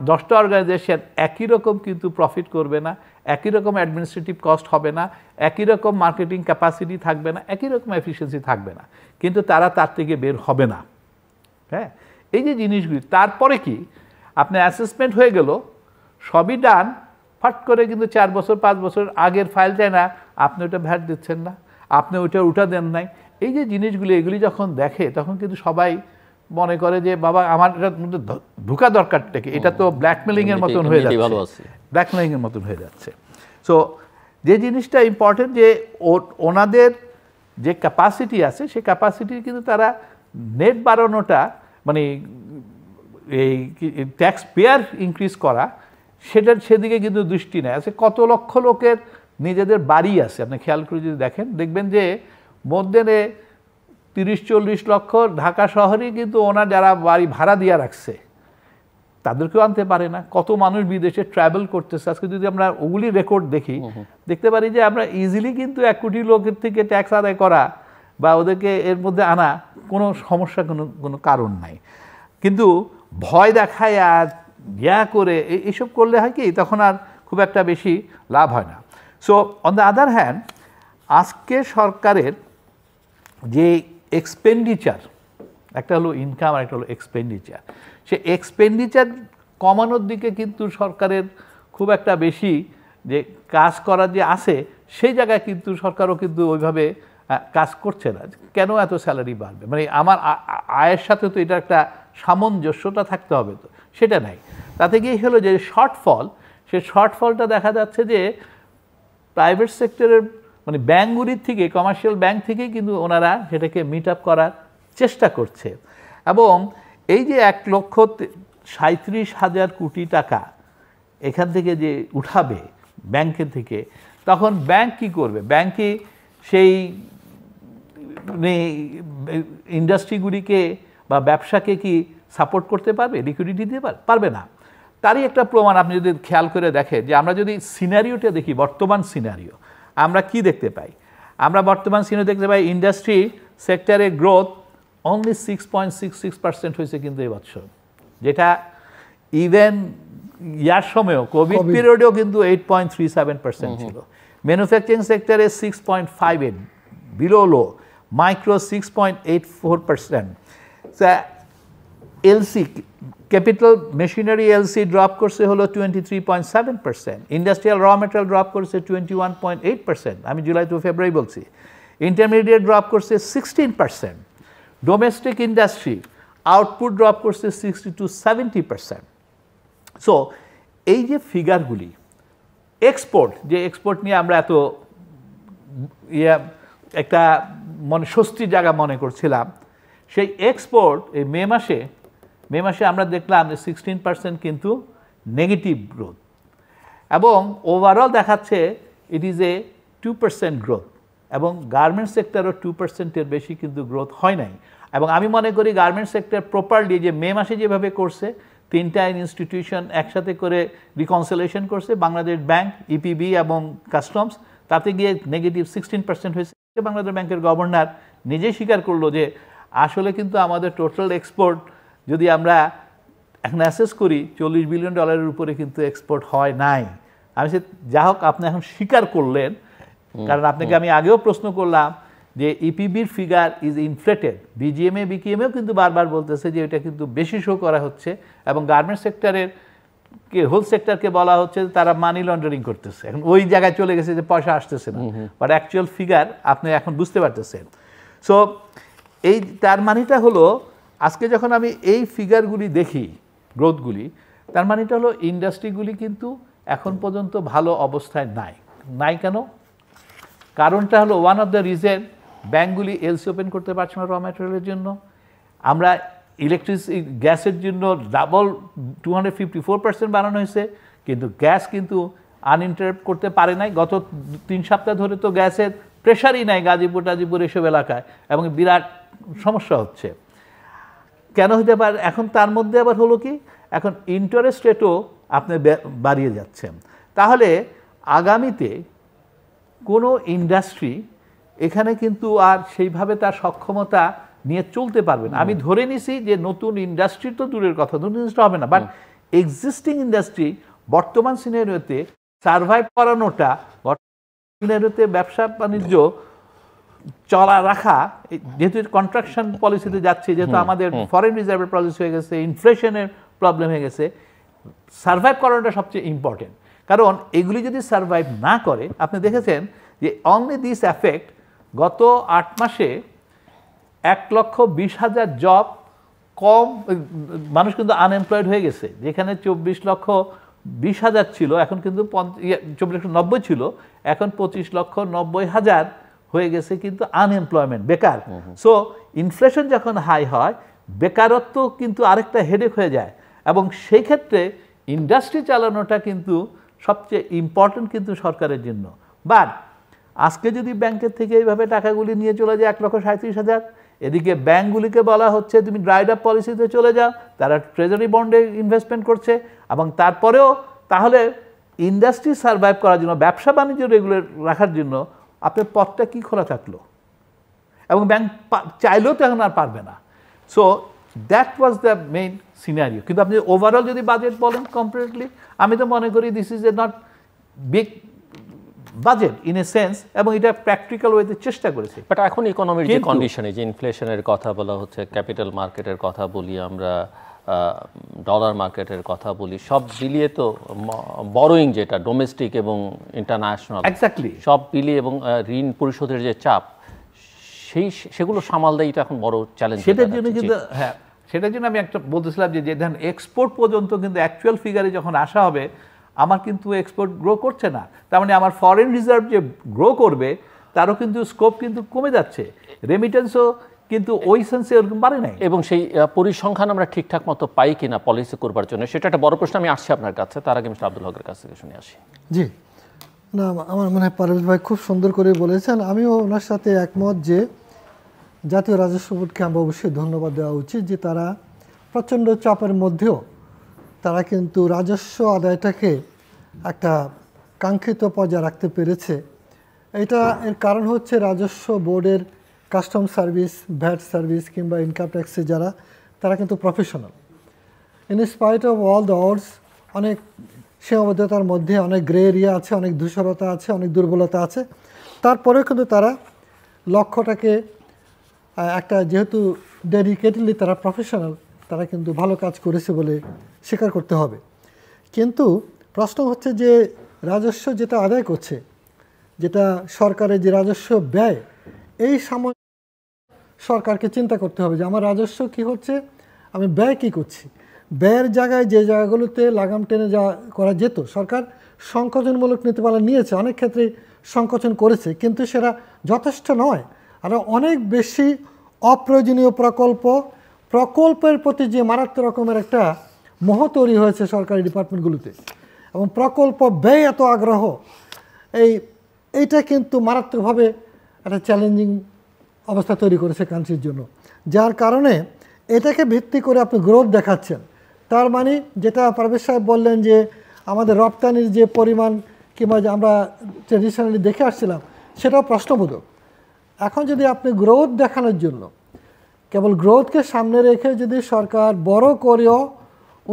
10টা অর্গানাইজেশন একই রকম কিন্তু প্রফিট করবে না, একই রকম অ্যাডমিনিস্ট্রেটিভ কস্ট হবে না, একই রকম মার্কেটিং ক্যাপাসিটি থাকবে না, একই রকম এফিসিয়েন্সি থাকবে না, কিন্তু তারা তার থেকে বের হবে না। হ্যাঁ, এই যে জিনিসগুলি, তারপরে কি আপনার অ্যাসেসমেন্ট হয়ে গেল, সবই ডান, ফাট করে কিন্তু 4 বছর 5 বছর আগের ফাইল যায় না, আপনি ওটা ভ্যাট দিচ্ছেন না, আপনি ওইটা উঠা দেন নাই। এই যে জিনিসগুলি, এগুলি যখন দেখে তখন কিন্তু সবাই মনে করে যে বাবা আমার এটার মধ্যে ঢোকা দরকারটা কি, এটা তো ব্ল্যাকমেলিং এর মতন হয়ে যাচ্ছে, ব্ল্যাকমেলিং এর মতন হয়ে যাচ্ছে। সো যে জিনিসটা ইম্পর্টেন্ট যে ওনাদের যে ক্যাপাসিটি আছে সেই ক্যাপাসিটি কিন্তু তারা নেট বাড়ানোটা মানে এই ট্যাক্স পেয়ার ইনক্রিজ করা সেদিকে কিন্তু দৃষ্টি নেয়। আছে কত লক্ষ লোকের নিজেদের বাড়ি আছে, আপনি খেয়াল করে যদি দেখবেন যে মধ্যে 30-40 লক্ষ ঢাকা শহরেই কিন্তু ওনার যারা বাড়ি ভাড়া দিয়ে রাখছে তাদেরকেও আনতে পারে না। কত মানুষ বিদেশে ট্রাভেল করতেছে, আজকে যদি আমরা ওগুলি রেকর্ড দেখতে পারি যে আমরা ইজিলি কিন্তু 1 কোটি লোকের থেকে ট্যাক্স আদায় করা বা ওদেরকে এর মধ্যে আনা কোনো সমস্যা কোনো কারণ নাই। কিন্তু ভয় দেখায় আর করে এইসব করলে হয় কি তখন আর খুব একটা বেশি লাভ হয় না। So on the other hand আজকে সরকারের যে এক্সপেন্ডিচার, একটা হলো ইনকাম আর একটা হলো এক্সপেন্ডিচার, সে এক্সপেন্ডিচার কমানোর দিকে কিন্তু সরকারের খুব একটা বেশি যে কাজ করার যে আছে সেই জায়গায় কিন্তু সরকারও কিন্তু ওইভাবে কাজ করছে না। কেন এত স্যালারি বাড়বে, মানে আমার আয়ের সাথে তো এটা একটা সামঞ্জস্যতা থাকতে হবে, তো সেটা নাই। তাতে গিয়ে হলো যে শর্টফল, সে শর্টফলটা দেখা যাচ্ছে যে প্রাইভেট সেক্টরের মানে ব্যাঙ্কগুলির থেকে, কমার্শিয়াল ব্যাংক থেকেই কিন্তু ওনারা সেটাকে মিট আপ করার চেষ্টা করছে। এবং এই যে 1,37,000 কোটি টাকা এখান থেকে যে উঠাবে ব্যাংকের থেকে, তখন ব্যাংক কি করবে? ব্যাংকে সেই ইন্ডাস্ট্রিগুলিকে বা ব্যবসাকে কি সাপোর্ট করতে পারবে, লিকুইডিটি দিতে পারবে না। তারই একটা প্রমাণ আপনি যদি খেয়াল করে দেখেন যে আমরা যদি সিনারিওটা দেখি, বর্তমান সিনারিও আমরা কি দেখতে পাই? আমরা বর্তমান সিনারিও দেখতে পাই ইন্ডাস্ট্রি সেক্টরের গ্রোথ অনলি 6.66% হয়েছে কিন্তু এই বছর, যেটা ইভেন ইয়ার সময়ও কোভিড পিরিয়ডেও কিন্তু 8.37% ছিল। ম্যানুফ্যাকচারিং সেক্টরে 6.58, below low. Micro 6.84%। LC capital machinery LC drop করছে হলো 23.7%। ইন্ডাস্ট্রিয়াল র মেটেরিয়াল ড্রপ করছে 21.8%, আমি জুলাই টু ফেব্রুয়ারি বলছি। ইন্টারমিডিয়েট ড্রপ করছে 16%। ডোমেস্টিক ইন্ডাস্ট্রি আউটপুট ড্রপ করছে 60 to 70%। সো এই যে ফিগারগুলি, এক্সপোর্ট, যে এক্সপোর্ট নিয়ে আমরা এত একটা স্বস্তির জায়গা মনে করছিলাম, সেই এক্সপোর্ট এই মে মাসে আমরা দেখলাম যে 16% কিন্তু নেগেটিভ গ্রোথ, এবং ওভারঅল দেখাচ্ছে ইট ইজ এ 2% গ্রোথ, এবং গার্মেন্টস সেক্টরও 2%-এর বেশি কিন্তু গ্রোথ হয় নাই। এবং আমি মনে করি গার্মেন্টস সেক্টর প্রপারলি যে মে মাসে যেভাবে করছে, 3টা ইনস্টিটিউশন একসাথে করে রিকনসিলিয়েশন করছে, বাংলাদেশ ব্যাংক, ইপিবি এবং কাস্টমস, তাতে গিয়ে নেগেটিভ 16% হয়েছে। বাংলাদেশ ব্যাংকের গভর্নর নিজেই স্বীকার করলো যে আসলে কিন্তু আমাদের টোটাল এক্সপোর্ট যদি আমরা এখন অ্যাসেস করি $40 বিলিয়ন উপরে কিন্তু এক্সপোর্ট হয় নাই। আমি যা হোক আপনি এখন স্বীকার করলেন, কারণ আপনাকে আমি আগেও প্রশ্ন করলাম যে ইপিবির ফিগার ইজ ইনফ্লেটেড। বিজিএমএ বিকিএমএও কিন্তু বারবার বলতেছে যে এটা কিন্তু বেশি শো করা হচ্ছে, এবং গার্মেন্টস সেক্টরের হোল সেক্টরকে বলা হচ্ছে তারা মানি লন্ডারিং করতেছে। এখন ওই জায়গায় চলে গেছে যে পয়সা আসতেছে না, বাট অ্যাকচুয়াল ফিগার আপনি এখন বুঝতে পারতেছেন। সো এই তার মানেটা হলো আজকে যখন আমি এই ফিগারগুলি দেখি, গ্রোথগুলি, তার মানেটা হলো ইন্ডাস্ট্রিগুলি কিন্তু এখন পর্যন্ত ভালো অবস্থায় নাই। কেন? কারণটা হলো ওয়ান অফ দ্য রিজন, ব্যাঙ্কগুলি এলসি ওপেন করতে পারছে না র ম্যাটেরিয়ালের জন্য। আমরা ইলেকট্রিসিটি গ্যাসের জন্য ডাবল 254% বাড়ানো হয়েছে, কিন্তু গ্যাস কিন্তু আনইন্টারাপ্ট করতে পারে নাই। গত 3 সপ্তাহ ধরে তো গ্যাসের প্রেশারই নাই গাজীপুর এসব এলাকায়, এবং বিরাট সমস্যা হচ্ছে। কেন হতে পারে? এখন তার মধ্যে আবার হলো কি, এখন ইন্টারেস্ট রেটও আপনি বাড়িয়ে যাচ্ছেন। তাহলে আগামীতে কোনো ইন্ডাস্ট্রি এখানে কিন্তু আর সেইভাবে তার সক্ষমতা নিয়ে চলতে পারবে না। আমি ধরে নিছি যে নতুন ইন্ডাস্ট্রি তো দূরের কথা, নতুন ইন্ডাস্ট্রি হবে না, বাট এক্সিস্টিং ইন্ডাস্ট্রি বর্তমান সিনারিওতে সার্ভাইভ করানোটা, সিনারিওতে ব্যবসা বাণিজ্য চলা রাখা, যেহেতু কন্ট্রাকশন পলিসিতে যাচ্ছে, যেহেতু আমাদের ফরেন রিজার্ভের পলিসি হয়ে গেছে, ইনফ্লেশনের প্রবলেম হয়ে গেছে, সার্ভাইভ করানোটা সবচেয়ে ইম্পর্টেন্ট। কারণ এগুলি যদি সার্ভাইভ না করে, আপনি দেখেছেন যে অনলি দিস এফেক্ট গত 8 মাসে 1,20,000 জব কম মানুষ কিন্তু আনএমপ্লয়েড হয়ে গেছে, যেখানে 24,20,000 ছিল এখন কিন্তু 24,90,000 ছিল, এখন 25,90,000 হয়ে গেছে কিন্তু আনএমপ্লয়মেন্ট, বেকার। সো ইনফ্লেশন যখন হাই হয় বেকারত্ব কিন্তু আরেকটা হেডেক হয়ে যায়, এবং সেই ক্ষেত্রে ইন্ডাস্ট্রি চালানোটা কিন্তু সবচেয়ে ইম্পর্টেন্ট কিন্তু সরকারের জন্য। বাট আজকে যদি ব্যাংকের থেকে এইভাবে টাকাগুলি নিয়ে চলে যায় 1,37,000, এদিকে ব্যাংকগুলিকে বলা হচ্ছে তুমি ড্রাইড আপ পলিসিতে চলে যাও, তারা ট্রেজারি বন্ডে ইনভেস্টমেন্ট করছে, এবং তারপরেও তাহলে ইন্ডাস্ট্রি সার্ভাইভ করার জন্য, ব্যবসা বাণিজ্য রেগুলার রাখার জন্য আপনার পথটা কি খোলা থাকলো? এবং ব্যাংক চাইলেও তো এখন আর পারবে না। So that was the main scenario. কিন্তু আপনি ওভারঅল যদি বাজেট বলেন কমপ্লিটলি, আমি তো মনে করি this is a not big budget in a sense, এবং এটা প্র্যাকটিক্যাল ওয়েতে চেষ্টা করেছে। বাট এখন ইকোনমির যে কন্ডিশনে, যে ইনফ্লেশনের কথা বলা হচ্ছে, ক্যাপিটাল মার্কেটের কথা বলি আমরা, ডলার মার্কেটের কথা বলি, সব মিলিয়ে তো বরোয়িং যেটা ডোমেস্টিক এবং ইন্টারন্যাশনাল এক্স্যাক্টলি সব মিলিয়ে, এবং ঋণ পরিশোধের যে চাপ, সেগুলো সামাল দেয়, এটা এখন বড় চ্যালেঞ্জ। সেটার জন্য কিন্তু হ্যাঁ, সেটার জন্য আমি একটা বলতেছিলাম যে ধরেন এক্সপোর্ট পর্যন্ত কিন্তু অ্যাকচুয়াল ফিগারে যখন আসা হবে, আমার কিন্তু এক্সপোর্ট গ্রো করছে না, তার মানে আমার ফরেন রিজার্ভ যে গ্রো করবে তারও কিন্তু স্কোপ কিন্তু কমে যাচ্ছে, রেমিটেন্সও কিন্তু ওই সেন্সে ওরকম বাড়ে নাই, এবং সেই পরিসংখ্যান আমরা ঠিকঠাক মতো পাই কিনা পলিসি করবার জন্য, সেটা একটা বড় প্রশ্ন। আমি আসছি আপনার কাছে, তার আগে মিস্টার আব্দুল হকের কাছ থেকে শুনে আসি। জি, না আমার মনে হয় পারভেজ ভাই খুব সুন্দর করে বলেছেন, আমিও ওনার সাথে একমত যে জাতীয় রাজস্ব বোর্ডকে আমরা অবশ্যই ধন্যবাদ দেওয়া উচিত যে তারা প্রচণ্ড চাপের মধ্যেও তারা কিন্তু রাজস্ব আদায়টাকে একটা কাঙ্ক্ষিত পর্যায়ে রাখতে পেরেছে। এর কারণ হচ্ছে রাজস্ব বোর্ডের কাস্টম সার্ভিস, ভ্যাট সার্ভিস কিংবা ইনকাম ট্যাক্সে যারা, তারা কিন্তু professional. In spite of all the ods, অনেক সীমাবদ্ধতার মধ্যে অনেক গ্রে এরিয়া আছে, অনেক ধূসরতা আছে, অনেক দুর্বলতা আছে, তারপরেও কিন্তু তারা লক্ষ্যটাকে একটা, যেহেতু ডেডিকেটেডলি তারা প্রফেশনাল, তারা কিন্তু ভালো কাজ করেছে বলে স্বীকার করতে হবে। কিন্তু প্রশ্ন হচ্ছে যে রাজস্ব যেটা আদায় করছে, যেটা সরকারের যে রাজস্ব ব্যয়, এই সময় সরকারকে চিন্তা করতে হবে যে আমার রাজস্ব কি হচ্ছে, আমি ব্যয় কি করছি। ব্যয়ের জায়গায় যে জায়গাগুলোতে লাগাম টেনে যাওয়া করা যেত, সরকার সংকোচনমূলক নীতিমালা নিয়েছে, অনেক ক্ষেত্রে সংকোচন করেছে, কিন্তু সেটা যথেষ্ট নয়। আর অনেক বেশি অপ্রয়োজনীয় প্রকল্পের প্রতি যে মারাত্মক রকমের একটা মোহ তৈরি হয়েছে সরকারি ডিপার্টমেন্টগুলোতে, এবং প্রকল্প ব্যয় এত আগ্রহ, এইটা কিন্তু মারাত্মকভাবে একটা চ্যালেঞ্জিং অবস্থা তৈরি করেছে কান্ট্রির জন্য, যার কারণে এটাকে ভিত্তি করে আপনি গ্রোথ দেখাচ্ছেন। তার মানে যেটা পারভেজ সাহেব বললেন যে আমাদের রপ্তানির যে পরিমাণ কিংবা যে আমরা ট্রেডিশনালি দেখে আসছিলাম, সেটাও প্রশ্নবোধক। এখন যদি আপনি গ্রোথ দেখানোর জন্য কেবল গ্রোথকে সামনে রেখে যদি সরকার বড় করেও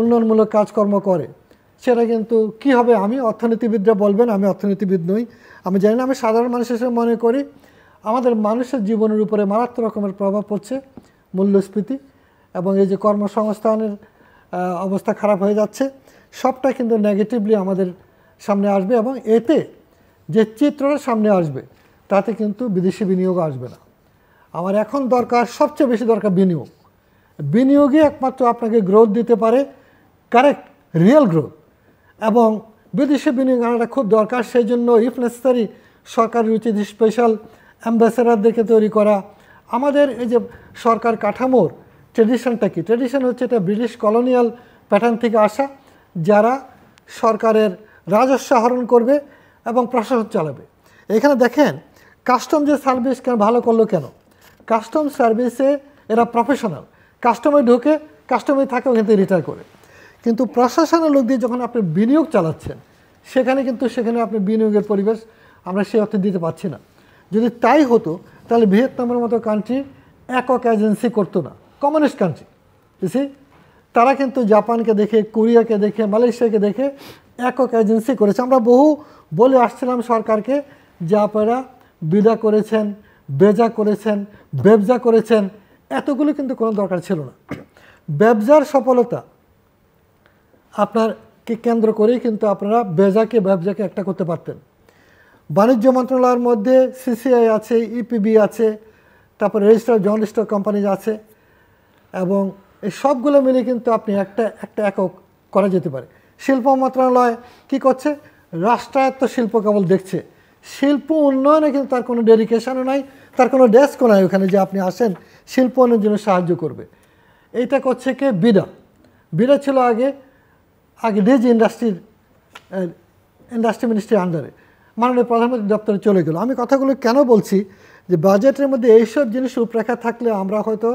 উন্নয়নমূলক কাজকর্ম করে, সেটা কিন্তু কি হবে, আমি অর্থনীতিবিদরা বলবেন, আমি অর্থনীতিবিদ নই, আমি জানি না, আমি সাধারণ মানুষ হিসেবে মনে করি আমাদের মানুষের জীবনের উপরে মারাত্মক রকমের প্রভাব পড়ছে মূল্যস্ফীতি, এবং এই যে কর্মসংস্থানের অবস্থা খারাপ হয়ে যাচ্ছে, সবটা কিন্তু নেগেটিভলি আমাদের সামনে আসবে, এবং এতে যে চিত্রটা সামনে আসবে তাতে কিন্তু বিদেশি বিনিয়োগ আসবে না। আমার এখন দরকার, সবচেয়ে বেশি দরকার বিনিয়োগ। বিনিয়োগই একমাত্র আপনাকে গ্রোথ দিতে পারে, কারেক্ট রিয়েল গ্রোথ, এবং বিদেশি বিনিয়োগ আনাটা খুব দরকার। সেই জন্য ইফ নেসেসারি সরকারের উচিত স্পেশাল অ্যাম্বাসেডারদেরকে তৈরি করা। আমাদের এই যে সরকার কাঠামোর ট্রেডিশনটা কি, ট্রেডিশন হচ্ছে এটা ব্রিটিশ কলোনিয়াল প্যাটার্ন থেকে আসা, যারা সরকারের রাজস্ব আহরণ করবে এবং প্রশাসন চালাবে। এখানে দেখেন কাস্টম যে সার্ভিস কেন ভালো করলো, কেন কাস্টম সার্ভিসে এরা প্রফেশনাল, কাস্টমে ঢোকে, কাস্টমে থাকে, ওখান থেকে রিটায়ার করে। কিন্তু প্রশাসনের লোক দিয়ে যখন আপনি বিনিয়োগ চালাচ্ছেন, সেখানে আপনি বিনিয়োগের পরিবেশ আমরা সেই অর্থে দিতে পারছি না। যদি তাই হতো তাহলে ভিয়েতনামের মতো কান্ট্রি একক এজেন্সি করতো না, কমিউনিস্ট কান্ট্রি, বুঝছি, তারা কিন্তু জাপানকে দেখে, কোরিয়াকে দেখে, মালয়েশিয়াকে দেখে একক এজেন্সি করেছে। আমরা বহু বলে আসছিলাম সরকারকে যে আপনারা বিদা করেছেন, বেজা করেছেন, ব্যবসা করেছেন, এতগুলো কিন্তু কোনো দরকার ছিল না। ব্যবসার সফলতা আপনারকে কেন্দ্র করেই কিন্তু আপনারা ব্যবসাকে একটা করতে পারতেন। বাণিজ্য মন্ত্রণালয়ের মধ্যে সিসিআই আছে, ইপিবি আছে, তারপরে রেজিস্টার জয়েন্ট স্টক কোম্পানি আছে, এবং এই সবগুলো মিলে কিন্তু আপনি একটা একক করা যেতে পারে। শিল্প মন্ত্রণালয় কি করছে? রাষ্ট্রায়ত্ত শিল্প কেবল দেখছে, শিল্প উন্নয়নে কিন্তু তার কোনো ডেডিকেশনও নাই, তার কোনো ডেস্কও নাই ওখানে যে আপনি আসেন শিল্প উন্নয়নের জন্য সাহায্য করবে। এইটা করছে কে? বিডা। বিডা ছিল আগে ডিজি ইন্ডাস্ট্রি মিনিস্ট্রির আন্ডারে, মাননীয় প্রধানমন্ত্রী দপ্তরে চলে গেল। আমি কথাগুলো কেন বলছি যে বাজেটের মধ্যে এইসব জিনিস রূপরেখা থাকলে আমরা হয়তো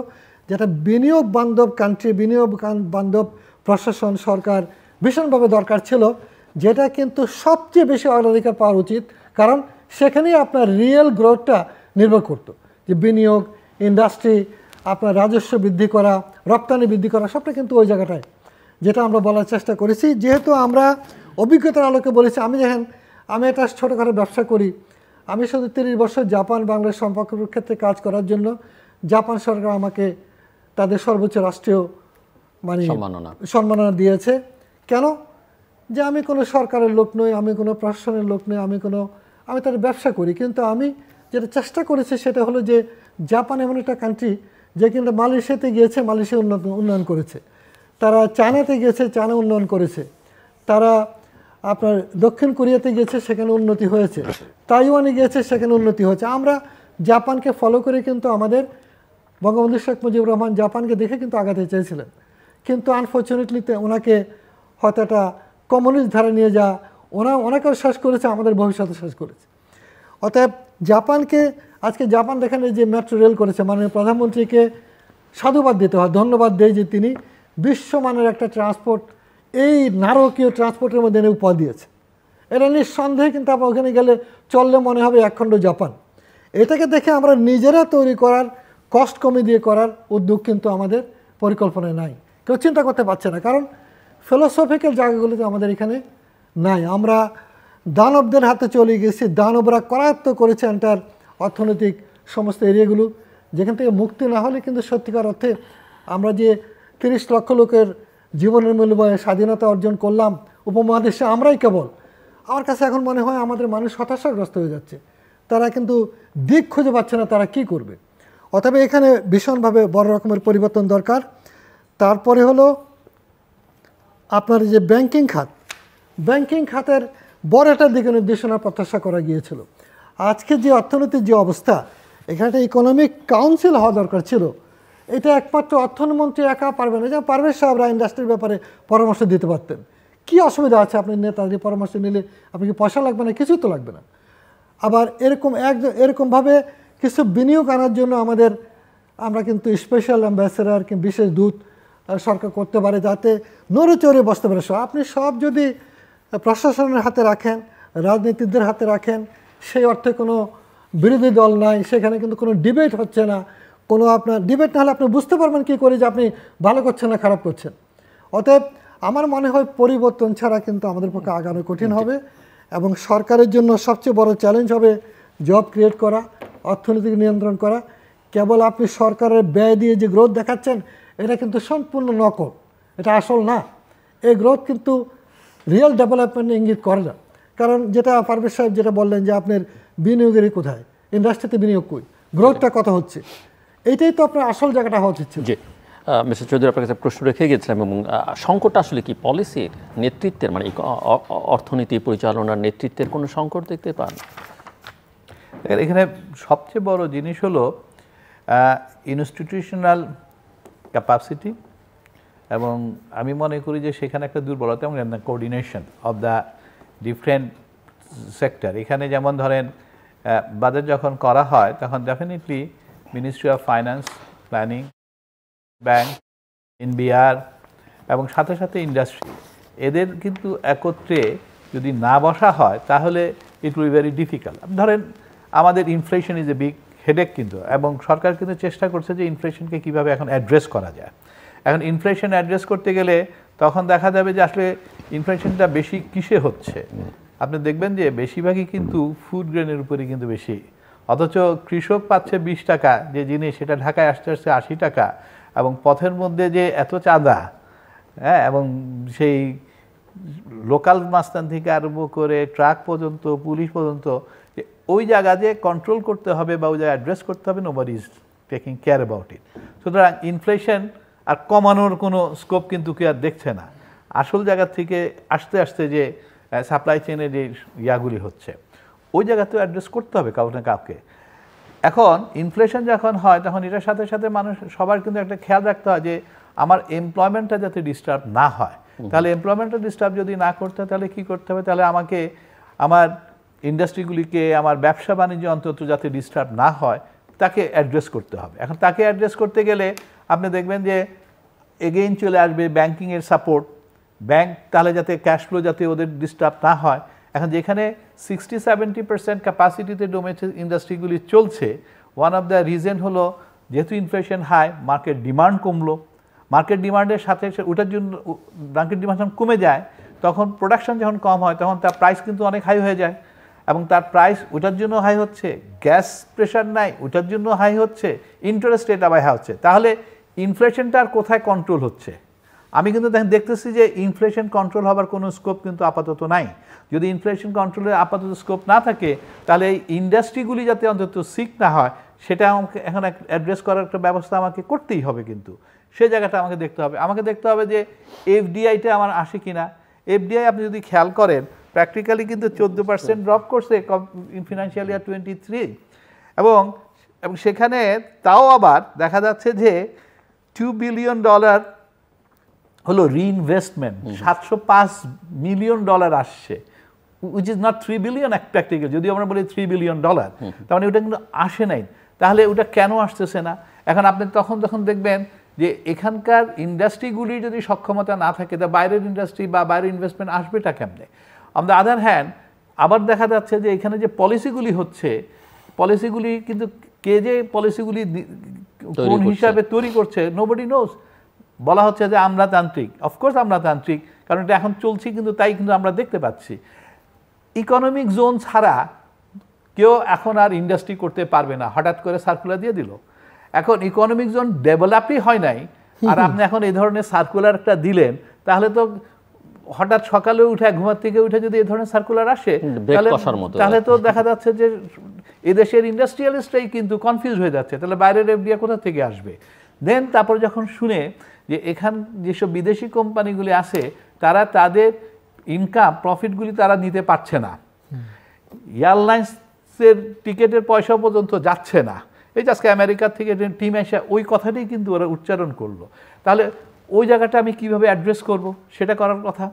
যেটা বিনিয়োগ বান্ধব কান্ট্রি, বিনিয়োগ বান্ধব প্রশাসন, সরকার ভীষণভাবে দরকার ছিল, যেটা কিন্তু সবচেয়ে বেশি অগ্রাধিকার পাওয়া উচিত, কারণ সেখানেই আপনার রিয়েল গ্রোথটা নির্ভর করতো। যে বিনিয়োগ, ইন্ডাস্ট্রি, আপনার রাজস্ব বৃদ্ধি করা, রপ্তানি বৃদ্ধি করা, সবটা কিন্তু ওই জায়গাটায়, যেটা আমরা বলার চেষ্টা করেছি। যেহেতু আমরা অভিজ্ঞতার আলোকে বলেছি, আমি একটা ছোটোখাটো ব্যবসা করি, আমি শুধু 30 বছর জাপান বাংলাদেশ সম্পর্কের ক্ষেত্রে কাজ করার জন্য জাপান সরকার আমাকে তাদের সর্বোচ্চ রাষ্ট্রীয় সম্মাননা দিয়েছে। কেন? যে আমি কোনো সরকারের লোক নই, আমি কোনো প্রশাসনের লোক নই, আমি তাদের ব্যবসা করি। কিন্তু আমি যেটা চেষ্টা করেছি সেটা হলো যে জাপান এমন একটা কান্ট্রি যে কিন্তু মালয়েশিয়াতে গিয়েছে, মালয়েশিয়া উন্নয়ন করেছে, তারা চায়নাতে গিয়েছে, চায়না উন্নয়ন করেছে, তারা আপনার দক্ষিণ কোরিয়াতে গিয়েছে, সেখানে উন্নতি হয়েছে, তাইওয়ানে গিয়েছে, সেখানে উন্নতি হয়েছে। আমরা জাপানকে ফলো করে কিন্তু আমাদের বঙ্গবন্ধু শেখ মুজিবুর রহমান জাপানকে দেখে কিন্তু আগাতে চেয়েছিলেন, কিন্তু আনফর্চুনেটলি ওনাকে হয়তো একটা কমিউনিস্ট ধারা নিয়ে ওনাকেও শেষ করেছে, আমাদের ভবিষ্যতে শেষ করেছে। অতএব জাপানকে আজকে জাপান দেখেন যে মেট্রো রেল করেছে, মাননীয় প্রধানমন্ত্রীকে সাধুবাদ দিতে হয়, ধন্যবাদ দেয় যে তিনি বিশ্বমানের একটা ট্রান্সপোর্ট, এই নারকীয় ট্রান্সপোর্টের মধ্যে এনে উপহার দিয়েছে। এটা নিঃসন্দেহে কিন্তু আপনার ওখানে গেলে চললে মনে হবে একখণ্ড জাপান। এটাকে দেখে আমরা নিজেরা তৈরি করার, কস্ট কমে দিয়ে করার উদ্যোগ কিন্তু আমাদের পরিকল্পনায় নাই, কেউ চিন্তা করতে পারছে না, কারণ ফিলোসফিক্যাল জায়গাগুলোতে আমাদের এখানে নাই। আমরা দানবদের হাতে চলে গেছি, দানবরা করায়ত্ত করেছে এন্টার অর্থনৈতিক সমস্ত এরিয়াগুলো, যেখান থেকে মুক্তি না হলে কিন্তু সত্যিকার অর্থে আমরা যে 30 লক্ষ লোকের জীবনের মূল্যবান স্বাধীনতা অর্জন করলাম উপমহাদেশে আমরাই কেবল, আমার কাছে এখন মনে হয় আমাদের মানুষ হতাশাগ্রস্ত হয়ে যাচ্ছে, তারা কিন্তু দিক খুঁজে পাচ্ছে না তারা কি করবে। অতএব এখানে ভীষণভাবে বড় রকমের পরিবর্তন দরকার। তারপরে হলো আপনার যে ব্যাংকিং খাতের বড় একটা দিকে নির্দেশনা প্রত্যাশা করা গিয়েছিল। আজকে যে অর্থনীতির যে অবস্থা, এখানে একটা ইকোনমিক কাউন্সিল হওয়া দরকার ছিল। এটা একমাত্র অর্থমন্ত্রী একা পারবে না, যেমন পারভেজ সাহেবরা ইন্ডাস্ট্রির ব্যাপারে পরামর্শ দিতে পারতেন। কি অসুবিধা আছে আপনি নেতাদের পরামর্শ নিলে? আপনি কি পয়সা লাগবে না? কিছুই তো লাগবে না। আবার এরকমভাবে কিছু বিনিয়োগ আনার জন্য আমরা কিন্তু স্পেশাল অ্যাম্বাসেডার কিংবা বিশেষ দূত সরকার করতে পারে, যাতে নড়ে চড়ে বসতে পারে। আপনি সব যদি প্রশাসনের হাতে রাখেন, রাজনীতিকদের হাতে রাখেন, সেই অর্থে কোনো বিরোধী দল নাই, সেখানে কিন্তু কোনো ডিবেট হচ্ছে না। আপনার ডিবেট না হলে আপনি বুঝতে পারবেন কী করে যে আপনি ভালো করছেন না খারাপ করছেন। অতএব আমার মনে হয় পরিবর্তন ছাড়া কিন্তু আমাদের পক্ষে আগানো কঠিন হবে, এবং সরকারের জন্য সবচেয়ে বড় চ্যালেঞ্জ হবে জব ক্রিয়েট করা, অর্থনৈতিক নিয়ন্ত্রণ করা। কেবল আপনি সরকারের ব্যয় দিয়ে যে গ্রোথ দেখাচ্ছেন, এটা কিন্তু সম্পূর্ণ নকল, এটা আসল না। এই গ্রোথ কিন্তু রিয়েল ডেভেলপমেন্ট ইঙ্গিত করে না। কারণ যেটা পারভেজ সাহেব যেটা বললেন যে আপনার বিনিয়োগেরই কোথায়, ইন্ডাস্ট্রিতে বিনিয়োগ কই, গ্রোথটা কত হচ্ছে, এইটাই তো আপনার আসল জায়গাটা হওয়া উচিত ছিল। মিস্টার চৌধুরী, আপনার কাছে প্রশ্ন রেখে গেছিলাম, এবং সংকটটা আসলে কি পলিসির, নেতৃত্বের, মানে অর্থনীতি পরিচালনার নেতৃত্বের কোনো সংকট দেখতে পান? এখানে সবচেয়ে বড় জিনিস হলো ইনস্টিটিউশনাল ক্যাপাসিটি, এবং আমি মনে করি যে সেখানে একটা দুর্বলতা, এবং coordination of the different sector. এখানে যেমন ধরেন বাজেট যখন করা হয় তখন definitely ministry of finance, planning, bank, NBR এবং সাথে সাথে ইন্ডাস্ট্রি, এদের কিন্তু একত্রে যদি না বসা হয় তাহলে it will be very difficult. ধরেন আমাদের inflation is a big headache কিন্তু, এবং সরকার কিন্তু চেষ্টা করছে যে ইনফ্লেশনকে কীভাবে এখন অ্যাড্রেস করা যায়। এখন ইনফ্লেশন অ্যাড্রেস করতে গেলে তখন দেখা যাবে যে আসলে ইনফ্লেশনটা বেশি কিসে হচ্ছে। আপনি দেখবেন যে বেশিরভাগই কিন্তু ফুড গ্রেনের উপরে কিন্তু বেশি, অথচ কৃষক পাচ্ছে 20 টাকা যে জিনিস, সেটা ঢাকায় আসতে আসতে 80 টাকা, এবং পথের মধ্যে যে এত চাঁদা, হ্যাঁ, এবং সেই লোকাল মাস্তান থেকে আরম্ভ করে ট্রাক পর্যন্ত, পুলিশ পর্যন্ত, ওই জায়গা যে কন্ট্রোল করতে হবে বা ওই জায়গায় অ্যাড্রেস করতে হবে, nobody is taking care about it. সুতরাং ইনফ্লেশন আর কমানোর কোনো স্কোপ কিন্তু কেউ আর দেখছে না। আসল জায়গা থেকে আস্তে আস্তে যে সাপ্লাই চেইনে যে ইয়াগুলি হচ্ছে ওই জায়গাতেও অ্যাড্রেস করতে হবে কাউকে না কাউকে। এখন ইনফ্লেশন যখন হয় তখন এটার সাথে সাথে মানুষ সবার কিন্তু একটা খেয়াল রাখতে হয় যে আমার এমপ্লয়মেন্টটা যাতে ডিস্টার্ব না হয়। তাহলে এমপ্লয়মেন্টটা ডিস্টার্ব যদি না করতে হয় তাহলে কী করতে হবে, তাহলে আমাকে আমার ইন্ডাস্ট্রিগুলিকে আমার ব্যবসা বাণিজ্য অন্তত যাতে ডিস্টার্ব না হয় তাকে অ্যাড্রেস করতে হবে। এখন তাকে অ্যাড্রেস করতে গেলে আপনি দেখবেন যে এগেইন চলে আসবে ব্যাংকিংয়ের সাপোর্ট, ব্যাংক তাহলে যাতে ক্যাশ ফ্লো যাতে ওদের ডিস্টার্ব না হয়। এখন যেখানে 60-70% ক্যাপাসিটিতে ডোমেস্টিক ইন্ডাস্ট্রিগুলি চলছে, ওয়ান অফ দ্য রিজন হলো যেহেতু ইনফ্লেশন হাই, মার্কেট ডিমান্ড কমলো। মার্কেট ডিমান্ডের সাথে ওটার জন্য মার্কেট ডিমান্ড যখন কমে যায় তখন প্রোডাকশন যখন কম হয় তখন তার প্রাইস কিন্তু অনেক হাই হয়ে যায়, এবং তার প্রাইস ওটার জন্য হাই হচ্ছে, গ্যাস প্রেশার নাই ওটার জন্য হাই হচ্ছে, ইন্টারেস্ট রেট আবার হাই হচ্ছে। তাহলে ইনফ্লেশনটা আর কোথায় কন্ট্রোল হচ্ছে? আমি কিন্তু দেখতেছি যে ইনফ্লেশন কন্ট্রোল হবার কোনো স্কোপ কিন্তু আপাতত নাই। যদি ইনফ্লেশন কন্ট্রোলের আপাতত স্কোপ না থাকে তাহলে এই ইন্ডাস্ট্রিগুলি যাতে অন্তত সিক না হয় সেটা আমাকে এখন অ্যাড্রেস করার একটা ব্যবস্থা আমাকে করতেই হবে। কিন্তু সেই জায়গাটা আমাকে দেখতে হবে। আমাকে দেখতে হবে যে এফডিআইটা আমার আসে কিনা। এফডিআই আপনি যদি খেয়াল করেন প্র্যাকটিক্যালি কিন্তু 14% ড্রপ করছে ফিনান্সিয়াল ইয়ার 23, এবং সেখানে তাও আবার দেখা যাচ্ছে যে $2 বিলিয়ন হলো রিইনভেস্টমেন্ট, $705 মিলিয়ন আসছে, which is not 3 billion practical. যদি আমরা বলি $3 বিলিয়ন, তার মানে ওটা কিন্তু আসে নাই। তাহলে ওটা কেন আসতেছে না? এখন আপনি তখন দেখবেন যে এখানকার ইন্ডাস্ট্রিগুলি যদি সক্ষমতা না থাকে তা বাইরের ইন্ডাস্ট্রি বা বাইরের ইনভেস্টমেন্ট আসবেটা কেমনে? অন দ্য আদার হ্যান্ড আবার দেখা যাচ্ছে যে এখানে যে পলিসিগুলি হচ্ছে, পলিসিগুলি কিন্তু কে যে পলিসিগুলি কোন হিসাবে তৈরি করছে নোবডি নোজ। বলা হচ্ছে যে আমলাতান্ত্রিক, অফকোর্স আমলাতান্ত্রিক, কারণ এটা এখন চলছে কিন্তু তাই কিন্তু আমরা দেখতে পাচ্ছি। ইকোনমিক জোন ছাড়া কেউ এখন আর ইন্ডাস্ট্রি করতে পারবে না, হঠাৎ করে সার্কুলার দিয়ে দিল। এখন ইকোনমিক জোন ডেভেলপই হয় নাই আর আপনি এখন এই ধরনের সার্কুলার একটা দিলেন, তাহলে তো হঠাৎ সকালে উঠে ঘুমার থেকে উঠে যদি এই ধরনের সার্কুলার আসে তাহলে তো দেখা যাচ্ছে যে এদেশের ইন্ডাস্ট্রিয়ালিস্টরাই কিন্তু কনফিউজ হয়ে যাচ্ছে, তাহলে বাইরের এফডিআই কোথা থেকে আসবে? দেন তারপর যখন শুনে যে এখান যেসব বিদেশি কোম্পানিগুলি আছে তারা তাদের ইনকাম প্রফিটগুলি তারা নিতে পারছে না, এয়ারলাইন্সের টিকিটের পয়সা পর্যন্ত যাচ্ছে না, এই যে আজকে আমেরিকা থেকে টিম এসে ওই কথাটাই কিন্তু ওরা উচ্চারণ করলো, তাহলে ওই জায়গাটা আমি কিভাবে অ্যাড্রেস করব সেটা করার কথা।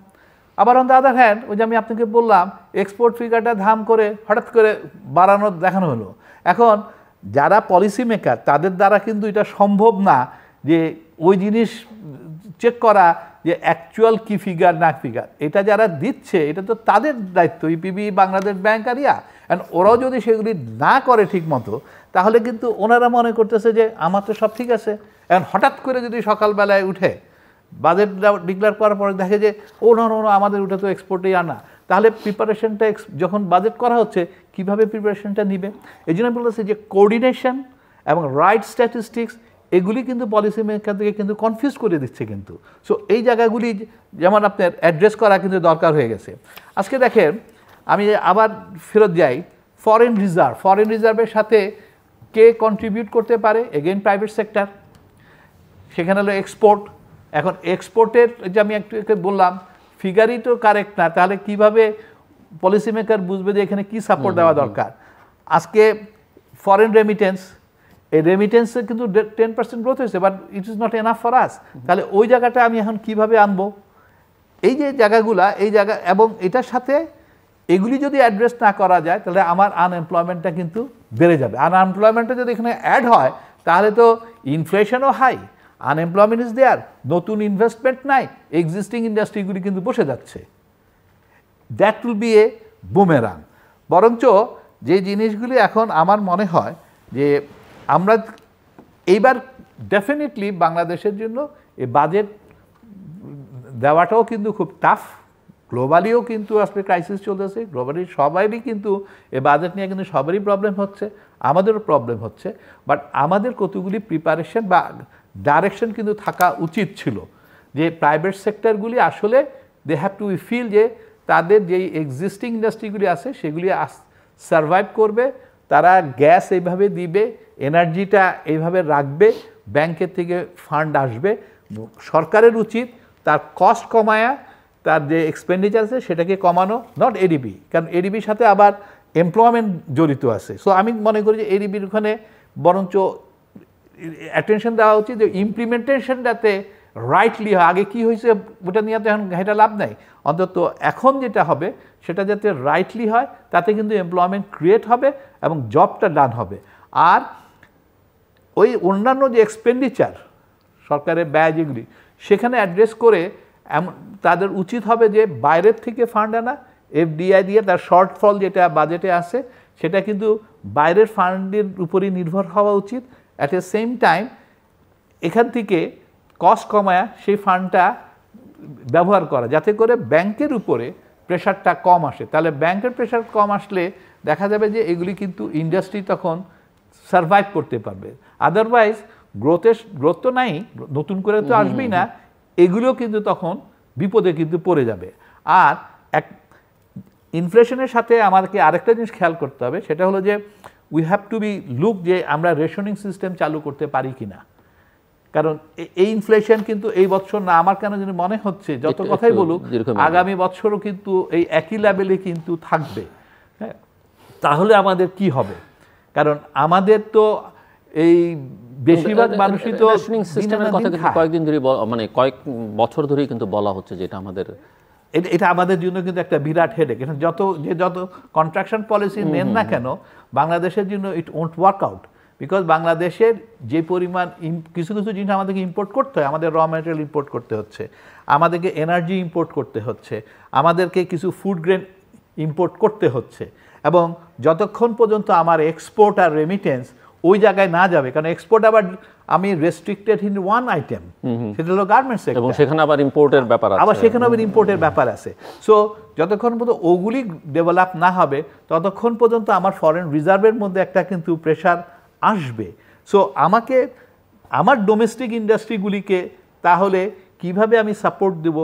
আবার অন দ্য আদার হ্যান্ড ওই যে আমি আপনাকে বললাম এক্সপোর্ট ফিগারটা ধাম করে হঠাৎ করে বাড়ানো দেখানো হলো। এখন যারা পলিসি মেকার তাদের দ্বারা কিন্তু এটা সম্ভব না যে ওই জিনিস চেক করা যে অ্যাকচুয়াল কি ফিগার না ফিগার। এটা যারা দিচ্ছে এটা তো তাদের দায়িত্ব, ইপিবি, বাংলাদেশ ব্যাংক আর অ্যান্ড ওরাও যদি সেগুলি না করে ঠিক মতো তাহলে কিন্তু ওনারা মনে করতেছে যে আমার তো সব ঠিক আছে। এখন হঠাৎ করে যদি সকালবেলায় উঠে বাজেট ডিক্লেয়ার করার পরে দেখে যে ও না আমাদের ওটা তো এক্সপোর্টেই আনা, তাহলে প্রিপারেশনটা যখন বাজেট করা হচ্ছে কিভাবে প্রিপারেশনটা নিবে? এই জন্য বলতেছে যে কোঅর্ডিনেশন এবং রাইট স্ট্যাটিস্টিক্স এগুলি কিন্তু পলিসি মেকারদেরকে কিন্তু কনফিউজ করে দিচ্ছে কিন্তু। সো এই জায়গাগুলি যেমন আপনার অ্যাড্রেস করা কিন্তু দরকার হয়ে গেছে। আজকে দেখেন আমি আবার ফেরত যাই, ফরেন রিজার্ভের সাথে কে কন্ট্রিবিউট করতে পারে? এগেইন প্রাইভেট সেক্টর, সেখানে হলো এক্সপোর্ট। এখন এক্সপোর্টের যে আমি একটু বললাম ফিগারই তো কারেক্ট না, তাহলে কিভাবে পলিসি মেকার বুঝবে যে এখানে কি সাপোর্ট দেওয়া দরকার? আজকে ফরেন রেমিটেন্স, এই রেমিটেন্সে কিন্তু 10% গ্রোথ হয়েছে, but it is not enough for us. তাহলে ওই জায়গাটা আমি এখন কিভাবে আনবো? এই যে জায়গাগুলা, এই জায়গা এবং এটার সাথে এগুলি যদি অ্যাড্রেস না করা যায় তাহলে আমার আনএমপ্লয়মেন্টটা কিন্তু বেড়ে যাবে। আনএমপ্লয়মেন্টটা যদি এখানে অ্যাড হয় তাহলে তো ইনফ্লেশনও হাই, আনএমপ্লয়মেন্ট ইজ দেয়ার, নতুন ইনভেস্টমেন্ট নাই, এক্সিস্টিং ইন্ডাস্ট্রিগুলি কিন্তু বসে যাচ্ছে। That will B A boomerang. বরঞ্চ যে জিনিসগুলি এখন আমার মনে হয় যে আমরা এইবার ডেফিনেটলি বাংলাদেশের জন্য এই বাজেট দেওয়াটাও কিন্তু খুব টাফ। গ্লোবালিও কিন্তু আসলে ক্রাইসিস চলতেছে, গ্লোবালি সবারই কিন্তু এই বাজেট নিয়ে কিন্তু সবারই প্রবলেম হচ্ছে, আমাদেরও প্রবলেম হচ্ছে। বাট আমাদের কতগুলি প্রিপারেশন বা ডাইরেকশন কিন্তু থাকা উচিত ছিল যে প্রাইভেট সেক্টরগুলি আসলে দে হ্যাভ টু ফিল যে তাদের যেই এক্সিস্টিং ইন্ডাস্ট্রিগুলি আছে সেগুলি সারভাইভ করবে, তারা গ্যাস এইভাবে দিবে, এনার্জিটা এইভাবে রাখবে, ব্যাংকের থেকে ফান্ড আসবে, সরকারের উচিত তার কস্ট কমায়া তার যে এক্সপেন্ডিচার আছে সেটাকে কমানো, নট এডিবি, কারণ এডিবির সাথে আবার এমপ্লয়মেন্ট জড়িত আছে। সো আমি মনে করি যে এডিবির ওখানে বরঞ্চ অ্যাটেনশন দেওয়া উচিত যে ইমপ্লিমেন্টেশনটাতে রাইটলি হয়। আগে কি হয়েছে ওটা নিয়ে তো এখন এটা লাভ নাই, অন্তত এখন যেটা হবে সেটা যাতে রাইটলি হয়, তাতে কিন্তু এমপ্লয়মেন্ট ক্রিয়েট হবে এবং জবটা ডান হবে। আর ওই অন্যান্য যে এক্সপেন্ডিচার সরকারের ব্যয় যেগুলি সেখানে অ্যাড্রেস করে তাদের উচিত হবে যে বাইরের থেকে ফান্ড আনা, এফডিআই দিয়ে তার শর্টফল যেটা বাজেটে আছে সেটা কিন্তু বাইরের ফান্ডের উপরই নির্ভর হওয়া উচিত। অ্যাট এ সেম টাইম এখান থেকে কস্ট কমায়া সেই ফান্ডটা ব্যবহার করা, যাতে করে ব্যাংকের উপরে প্রেশারটা কম আসে। তাহলে ব্যাংকের প্রেশার কম আসলে দেখা যাবে যে এগুলি কিন্তু ইন্ডাস্ট্রি তখন সার্ভাইভ করতে পারবে। আদারওয়াইজ গ্রোথ তো নাই, নতুন করে তো আসবেই না, এগুলো কিন্তু তখন বিপদে কিন্তু পড়ে যাবে। আর ইনফ্লেশনের সাথে আমাদেরকে আরেকটা জিনিস খেয়াল করতে হবে, সেটা হলো যে we have to be look যে আমরা রেশনিং সিস্টেম চালু করতে পারি কিনা। কারণ এই ইনফ্লেশন কিন্তু এই বছর না, আমার কেন যেন মনে হচ্ছে যত কথাই বলুক আগামী বছরও কিন্তু এই একই লেভেলে কিন্তু থাকবে। হ্যাঁ, তাহলে আমাদের কি হবে? কারণ আমাদের তো এই বেশিরভাগ মানুষই তো রেশনিং সিস্টেমের কথা কিন্তু কয়েকদিন ধরে মানে কয়েক বছর ধরেই কিন্তু বলা হচ্ছে যে এটা আমাদের জন্য কিন্তু একটা বিরাট হেডেক। যত কন্ট্রাকশন পলিসি নেন না কেন বাংলাদেশের জন্য it won't work out, because বাংলাদেশের যে পরিমাণ কিছু কিছু জিনিস আমাদেরকে ইম্পোর্ট করতে হয়, আমাদের র ম্যাটেরিয়াল ইম্পোর্ট করতে হচ্ছে, আমাদেরকে এনার্জি ইম্পোর্ট করতে হচ্ছে, আমাদেরকে কিছু ফুড গ্রেন ইম্পোর্ট করতে হচ্ছে, এবং যতক্ষণ পর্যন্ত আমার এক্সপোর্ট আর রেমিটেন্স ওই জায়গায় না যাবে, কারণ এক্সপোর্ট আবার আমি রেস্ট্রিক্টেড ইন ওয়ান আইটেম, সেটা হলো গার্মেন্টস সেক্টর, এবং সেখানে আবার ইম্পোর্টের ব্যাপার আছে, আবার সেখানে আবার ইম্পোর্টের ব্যাপার আছে। সো যতক্ষণ পর্যন্ত ওগুলি ডেভেলপ না হবে ততক্ষণ পর্যন্ত আমার ফরেন রিজার্ভের মধ্যে একটা কিন্তু প্রেশার আসবে। সো আমাকে আমার ডোমেস্টিক ইন্ডাস্ট্রিগুলিকে তাহলে কিভাবে আমি সাপোর্ট দেব,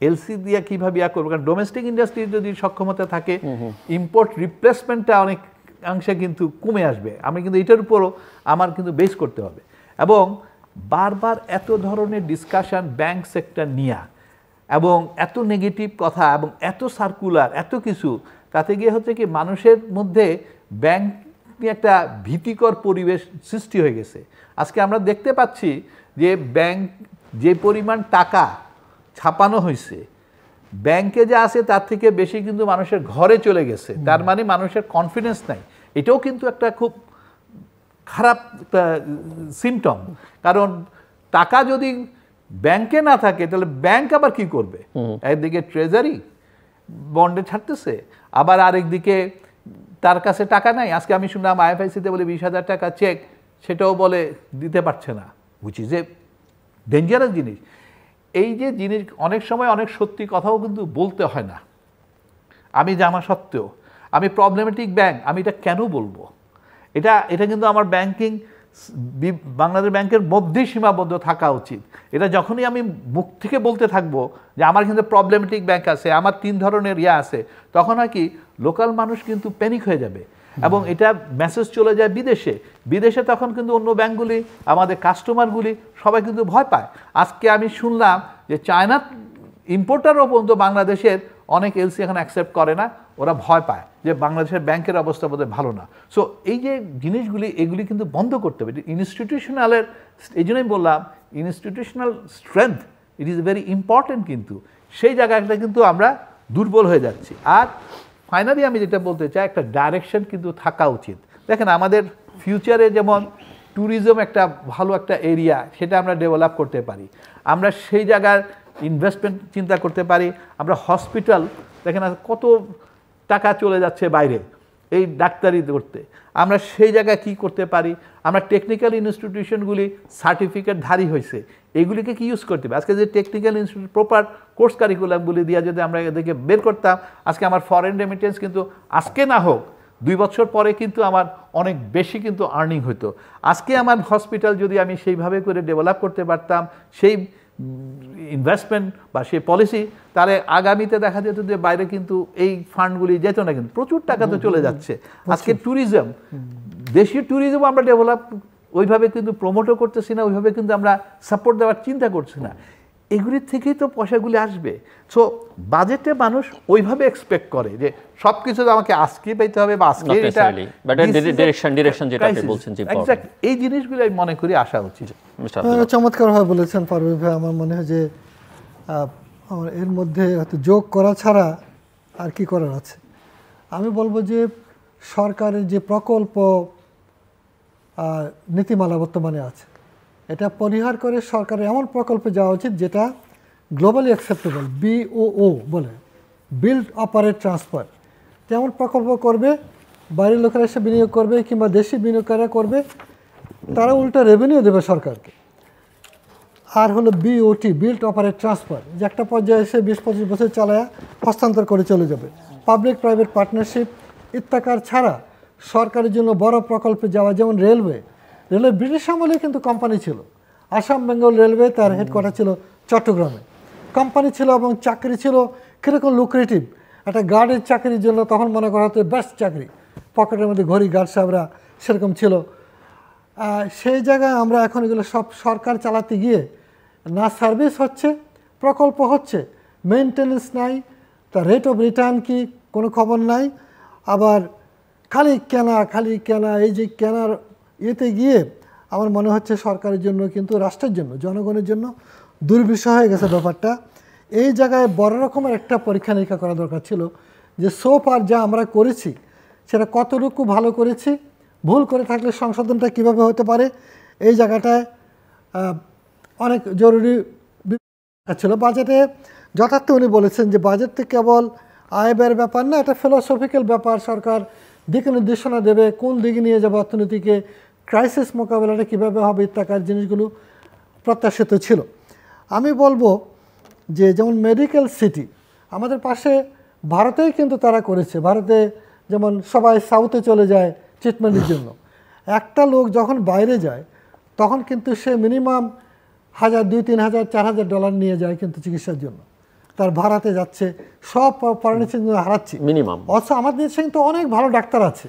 এলসি দিয়ে কীভাবে করবো, কারণ ডোমেস্টিক ইন্ডাস্ট্রির যদি সক্ষমতা থাকে ইম্পোর্ট রিপ্লেসমেন্টটা অনেক অংশে কিন্তু কমে আসবে। আমি কিন্তু এটার উপরও আমার কিন্তু বেস করতে হবে। এবং বারবার এত ধরনের ডিসকাশন ব্যাংক সেক্টর নিয়ে এবং এত নেগেটিভ কথা এবং এত সার্কুলার এত কিছু, তাতে গিয়ে হচ্ছে কি মানুষের মধ্যে ব্যাংক নিয়ে একটা ভীতিকর পরিবেশ সৃষ্টি হয়ে গেছে। আজকে আমরা দেখতে পাচ্ছি যে ব্যাংক যে পরিমাণ টাকা ছাপানো হয়েছে ব্যাংকে যা আছে তার থেকে বেশি কিন্তু মানুষের ঘরে চলে গেছে। তার মানে মানুষের কনফিডেন্স নাই। এটাও কিন্তু একটা খুব খারাপ একটা সিমটম, কারণ টাকা যদি ব্যাংকে না থাকে তাহলে ব্যাংক আবার কি করবে? একদিকে ট্রেজারি বন্ডে ছাড়তেছে, আবার আরেকদিকে তার কাছে টাকা নাই। আজকে আমি শুনলাম আইএফআইসিতে বলে 20,000 টাকা চেক, সেটাও বলে দিতে পারছে না, হুইচ ইজ এ ডেঞ্জারাস জিনিস। এই যে জিনিস অনেক সময় অনেক সত্যি কথাও কিন্তু বলতে হয় না। আমি জানা সত্ত্বেও আমি প্রবলেমেটিক ব্যাংক, আমি এটা কেন বলবো? এটা কিন্তু আমার ব্যাংকিং বাংলাদেশ ব্যাংকের মধ্যেই সীমাবদ্ধ থাকা উচিত। এটা যখনই আমি মুখ থেকে বলতে থাকবো যে আমার কিন্তু প্রবলেমেটিক ব্যাংক আছে, আমার 3 ধরনের আছে, তখন হয় কি লোকাল মানুষ কিন্তু প্যানিক হয়ে যাবে এবং এটা মেসেজ চলে যায় বিদেশে তখন কিন্তু অন্য ব্যাংকগুলি আমাদের কাস্টমারগুলি সবাই কিন্তু ভয় পায়। আজকে আমি শুনলাম যে চায়না ইম্পোর্টারও পর্যন্ত বাংলাদেশের অনেক এলসি এখন অ্যাকসেপ্ট করে না, ওরা ভয় পায় যে বাংলাদেশের ব্যাংকের অবস্থা বোধহয় ভালো না। সো এই যে জিনিসগুলি এগুলি কিন্তু বন্ধ করতে হবে। ইনস্টিটিউশনালের, এই জন্যই বললাম institutional strength it is very important, কিন্তু সেই জায়গাটা কিন্তু আমরা দুর্বল হয়ে যাচ্ছি। আর ফাইনালি আমি যেটা বলতে চাই, একটা ডাইরেকশন কিন্তু থাকা উচিত। দেখেন আমাদের ফিউচারে যেমন ট্যুরিজম একটা ভালো একটা এরিয়া, সেটা আমরা ডেভেলপ করতে পারি, আমরা সেই জায়গার ইনভেস্টমেন্ট চিন্তা করতে পারি। আমরা হসপিটাল দেখেন কত টাকা চলে যাচ্ছে বাইরে এই ডাক্তারি করতে, আমরা সেই জায়গায় কি করতে পারি? আমরা টেকনিক্যাল ইনস্টিটিউশনগুলি সার্টিফিকেটধারী হয়েছে, এগুলিকে কি ইউজ করতে হবে? আজকে যে টেকনিক্যাল ইনস্টিটিউট প্রপার কোর্স কারিকুলামগুলি দিয়ে যদি আমরা এদেরকে বের করতাম, আজকে আমার ফরেন রেমিটেন্স কিন্তু আজকে না হোক 2 বছর পরে কিন্তু আমার অনেক বেশি কিন্তু আর্নিং হতো। আজকে আমার হসপিটাল যদি আমি সেইভাবে করে ডেভেলপ করতে পারতাম, সেই ইনভেস্টমেন্ট বা সেই পলিসি, তাহলে আগামীতে দেখা যেত যে বাইরে কিন্তু এই ফান্ডগুলি যেত না, কিন্তু প্রচুর টাকা তো চলে যাচ্ছে। আজকে ট্যুরিজম, দেশীয় ট্যুরিজম আমরা ডেভেলপ ওইভাবে কিন্তু প্রমোটও করতেছি না, ওইভাবে কিন্তু আমরা সাপোর্ট দেওয়ার চিন্তা করছি না। এগুলির থেকেই তো পয়সাগুলি আসবে। সো বাজেটে মানুষ ওইভাবে এক্সপেক্ট করে যে সব কিছু আমাকে আজকে পাইতে হবে বা আজকে ডিরেকশন যেটা আপনি বলছেন, এক্স্যাক্ট এই জিনিসগুলো আমি মনে করি আসা উচিত। চমৎকারভাবে বলেছেন পারভেজ ভাই। আমার মনে হয় যে আমার এর মধ্যে হয়তো যোগ করা ছাড়া আর কি করার আছে। আমি বলবো যে সরকারের যে প্রকল্প নীতিমালা বর্তমানে আছে, এটা পরিহার করে সরকারের এমন প্রকল্পে যাওয়া উচিত যেটা গ্লোবালি অ্যাকসেপ্টেবল, BOO বলে, বিল্ড অপারেট ট্রান্সফার। যেমন প্রকল্প করবে, বাইরের লোকেরা এসে বিনিয়োগ করবে কিংবা দেশি বিনিয়োগকারীরা করবে, তারা উল্টা রেভিনিউ দেবে সরকারকে। আর হলো BOT, বিল্ড অপারেট ট্রান্সফার, যে একটা পর্যায়ে এসে 20-25 বছর চালায়া হস্তান্তর করে চলে যাবে। পাবলিক প্রাইভেট পার্টনারশিপ ইত্যাকার ছাড়া সরকারের জন্য বড় প্রকল্পে যাওয়া, যেমন রেলওয়ে ব্রিটিশ আমলে কিন্তু কোম্পানি ছিল। আসাম বেঙ্গল রেলওয়ে, তার হেডকোয়ার্টার ছিল চট্টগ্রামে, কোম্পানি ছিল এবং চাকরি ছিল কীরকম লুক্রেটিভ। একটা গার্ডের চাকরির জন্য তখন মনে করা হতো বেস্ট চাকরি, পকেটের মধ্যে ঘড়ি, গার্ড সাহেবরা সেরকম ছিল। সেই জায়গায় আমরা এখন এগুলো সব সরকার চালাতে গিয়ে না সার্ভিস হচ্ছে, প্রকল্প হচ্ছে, মেনটেন্যান্স নাই, তার রেট অফ রিটার্ন কি কোনো খবর নাই। আবার খালি কেনা, এই যে কেনার ইয়েতে গিয়ে আমার মনে হচ্ছে সরকারের জন্য কিন্তু রাষ্ট্রের জন্য, জনগণের জন্য দুর্বিষহ হয়ে গেছে ব্যাপারটা। এই জায়গায় বড় রকমের একটা পরীক্ষা নিরীক্ষা করা দরকার ছিল যে সোফার যা আমরা করেছি সেটা কতটুকু ভালো করেছি, ভুল করে থাকলে সংশোধনটা কিভাবে হতে পারে। এই জায়গাটায় অনেক জরুরি ছিল। বাজেটে যথার্থ উনি বলেছেন যে বাজেট তো কেবল আয় ব্যয়ের ব্যাপার না, এটা ফিলোসফিক্যাল ব্যাপার। সরকার দিক নির্দেশনা দেবে, কোন দিকে নিয়ে যাবে অর্থনীতিকে, ক্রাইসিস মোকাবেলাটা কীভাবে হবে ইত্যাকার জিনিসগুলো প্রত্যাশিত ছিল। আমি বলবো যে যেমন মেডিকেল সিটি আমাদের পাশে ভারতেই কিন্তু তারা করেছে। ভারতে যেমন সবাই সাউথে চলে যায় ট্রিটমেন্টের জন্য, একটা লোক যখন বাইরে যায় তখন কিন্তু সে মিনিমাম 1000, 2000, 3000, $4000 নিয়ে যায় কিন্তু চিকিৎসার জন্য, তার ভাড়াতে যাচ্ছে, সব পরামর্শের জন্য হারাচ্ছি মিনিমাম। অথচ আমাদের দেশে কিন্তু অনেক ভালো ডাক্তার আছে।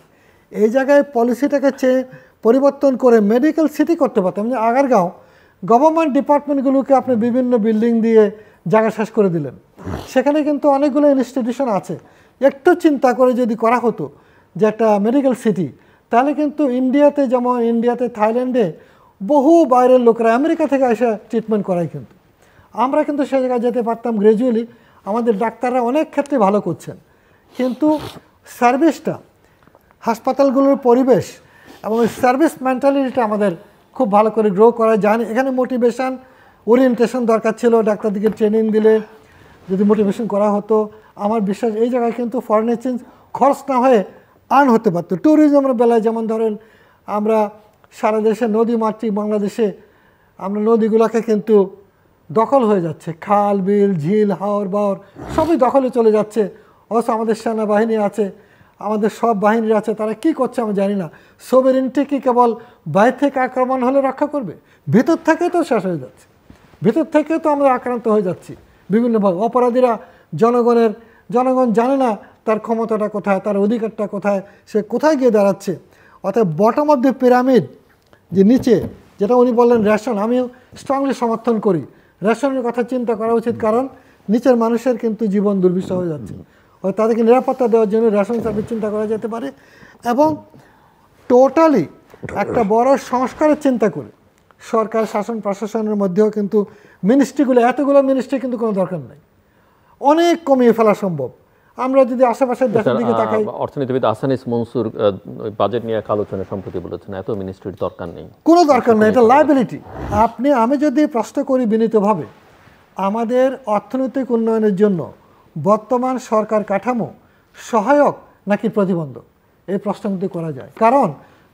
এই জায়গায় পলিসিটাকে পরিবর্তন করে মেডিকেল সিটি করতে পারতাম। যে আগারগাঁও গভর্নমেন্ট ডিপার্টমেন্টগুলোকে আপনি বিভিন্ন বিল্ডিং দিয়ে জায়গা শেষ করে দিলেন, সেখানে কিন্তু অনেকগুলো ইনস্টিটিউশন আছে। একটু চিন্তা করে যদি করা হতো যে একটা মেডিকেল সিটি, তাহলে কিন্তু ইন্ডিয়াতে, যেমন ইন্ডিয়াতে, থাইল্যান্ডে বহু বাইরের লোকরা আমেরিকা থেকে এসে ট্রিটমেন্ট করায়, কিন্তু আমরা কিন্তু সে জায়গায় যেতে পারতাম। গ্র্যাজুয়ালি আমাদের ডাক্তাররা অনেক ক্ষেত্রে ভালো করছেন, কিন্তু সার্ভিসটা, হাসপাতালগুলোর পরিবেশ এবং সার্ভিস মেন্টালিটিটা আমাদের খুব ভালো করে গ্রো করা যায়। এখানে মোটিভেশন, ওরিয়েন্টেশন দরকার ছিল। ডাক্তারদিকে ট্রেনিং দিলে যদি মোটিভেশন করা হতো, আমার বিশ্বাস এই জায়গায় কিন্তু ফরেন এক্সচেঞ্জ খরচ না হয়ে আর্ন হতে পারতো। ট্যুরিজমের বেলায় যেমন ধরেন আমরা সারা দেশে নদী মাতৃক বাংলাদেশে আমরা নদীগুলোকে কিন্তু দখল হয়ে যাচ্ছে, খাল, বিল, ঝিল, হাওর বাওর সবই দখলে চলে যাচ্ছে। অবশ্য আমাদের সেনাবাহিনী আছে, আমাদের সব বাহিনী আছে, তারা কি করছে আমি জানি না। সোভেরেনিটি কি কেবল বাইরে থেকে আক্রমণ হলে রক্ষা করবে? ভিতর থেকে তো শেষ হয়ে যাচ্ছে, ভিতর থেকে তো আমরা আক্রান্ত হয়ে যাচ্ছি বিভিন্নভাবে। অপরাধীরা জনগণ জানে না তার ক্ষমতাটা কোথায়, তার অধিকারটা কোথায়, সে কোথায় গিয়ে দাঁড়াচ্ছে। অর্থাৎ বটম অফ দ্য পিরামিড, যে নিচে, যেটা উনি বললেন রেশন, আমিও স্ট্রংলি সমর্থন করি। রেশনের কথা চিন্তা করা উচিত, কারণ নিচের মানুষের কিন্তু জীবন দুর্বিষহ হয়ে যাচ্ছে। তাদেরকে নিরাপত্তা দেওয়ার জন্য রেশন সার্ভিস চিন্তা করা যেতে পারে, এবং টোটালি একটা বড় সংস্কারের চিন্তা করে সরকার শাসন প্রশাসনের মধ্যেও কিন্তু মিনিস্ট্রিগুলো, এতগুলো মিনিস্ট্রি কিন্তু কোনো দরকার নেই, অনেক কমিয়ে ফেলা সম্ভব। আমরা যদি আশেপাশের দেশের দিকে তাকাই, অর্থনীতিবিদ আহসানিস মনসুর বাজেট নিয়ে এক আলোচনা সম্প্রতি বলেছেন এত মিনিস্ট্রির দরকার নেই, কোনো দরকার নেই, এটা লায়াবিলিটি। আমি যদি প্রশ্ন করি বিনীতভাবে, আমাদের অর্থনৈতিক উন্নয়নের জন্য বর্তমান সরকার কাঠামো সহায়ক নাকি প্রতিবন্ধক, এই প্রশ্ন কিন্তু করা যায়। কারণ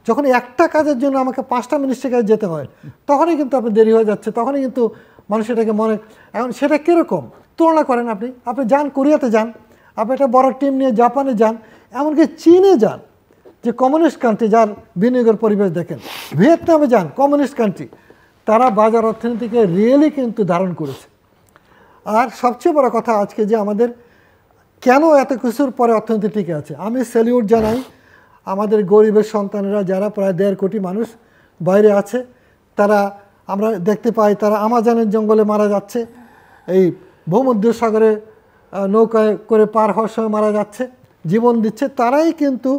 যখন একটা কাজের জন্য আমাকে 5টা মিনিস্ট্রির কাছে যেতে হয়, তখনই কিন্তু আপনি দেরি হয়ে যাচ্ছে, তখনই কিন্তু মানুষ এটাকে মনে, এখন সেটা কীরকম তুলনা করেন আপনি যান কোরিয়াতে যান, আপনি একটা বড় টিম নিয়ে জাপানে যান, এমনকি চীনে যান, যে কমিউনিস্ট কান্ট্রি, যার বিনিয়োগের পরিবেশ দেখেন, ভিয়েতনামে যান, কমিউনিস্ট কান্ট্রি, তারা বাজার অর্থনীতিকে রিয়েলি কিন্তু ধারণ করেছে। আর সবচেয়ে বড় কথা আজকে যে আমাদের কেন এত কিছুর পরে অর্থনীতি টিকে আছে, আমি স্যালিউট জানাই আমাদের গরিবের সন্তানেরা, যারা প্রায় 1.5 কোটি মানুষ বাইরে আছে, তারা আমরা দেখতে পাই তারা আমাজনের জঙ্গলে মারা যাচ্ছে, এই ভূমধ্যসাগরে নৌকায় করে পার হওয়ার সময় মারা যাচ্ছে, জীবন দিচ্ছে। তারাই কিন্তু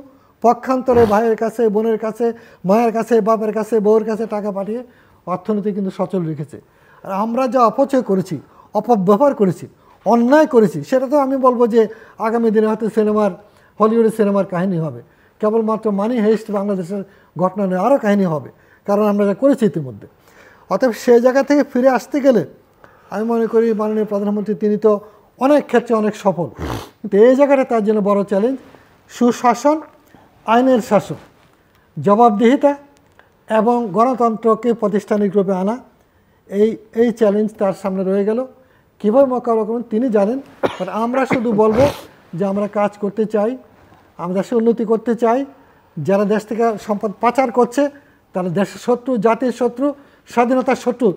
পক্ষান্তরে ভাইয়ের কাছে, বোনের কাছে, মায়ের কাছে, বাপের কাছে, বউয়ের কাছে টাকা পাঠিয়ে অর্থনীতি কিন্তু সচল রেখেছে। আর আমরা যা অপচয় করেছি, অপব্যবহার করেছি, অন্যায় করেছি, সেটা তো আমি বলবো যে আগামী দিনে হয়তো হলিউডের সিনেমার কাহিনী হবে। কেবলমাত্র মানি হেস্ট বাংলাদেশের ঘটনা নয়, আরও কাহিনী হবে, কারণ আমরা যা করেছি ইতিমধ্যে। অতএব সেই জায়গা থেকে ফিরে আসতে গেলে আমি মনে করি মাননীয় প্রধানমন্ত্রী তিনি তো অনেক ক্ষেত্রে অনেক সফল, কিন্তু এই জায়গাটা তার জন্য বড় চ্যালেঞ্জ। সুশাসন, আইনের শাসন, জবাবদিহিতা এবং গণতন্ত্রকে প্রাতিষ্ঠানিক রূপে আনা, এই চ্যালেঞ্জ তার সামনে রয়ে গেল। কীভাবে মোকাবিলা করবেন তিনি জানেন। বাট আমরা শুধু বলবো যে আমরা কাজ করতে চাই, আমরা দেশে উন্নতি করতে চাই। যারা দেশ থেকে সম্পদ পাচার করছে তারা দেশের শত্রু, জাতির শত্রু, স্বাধীনতার শত্রু,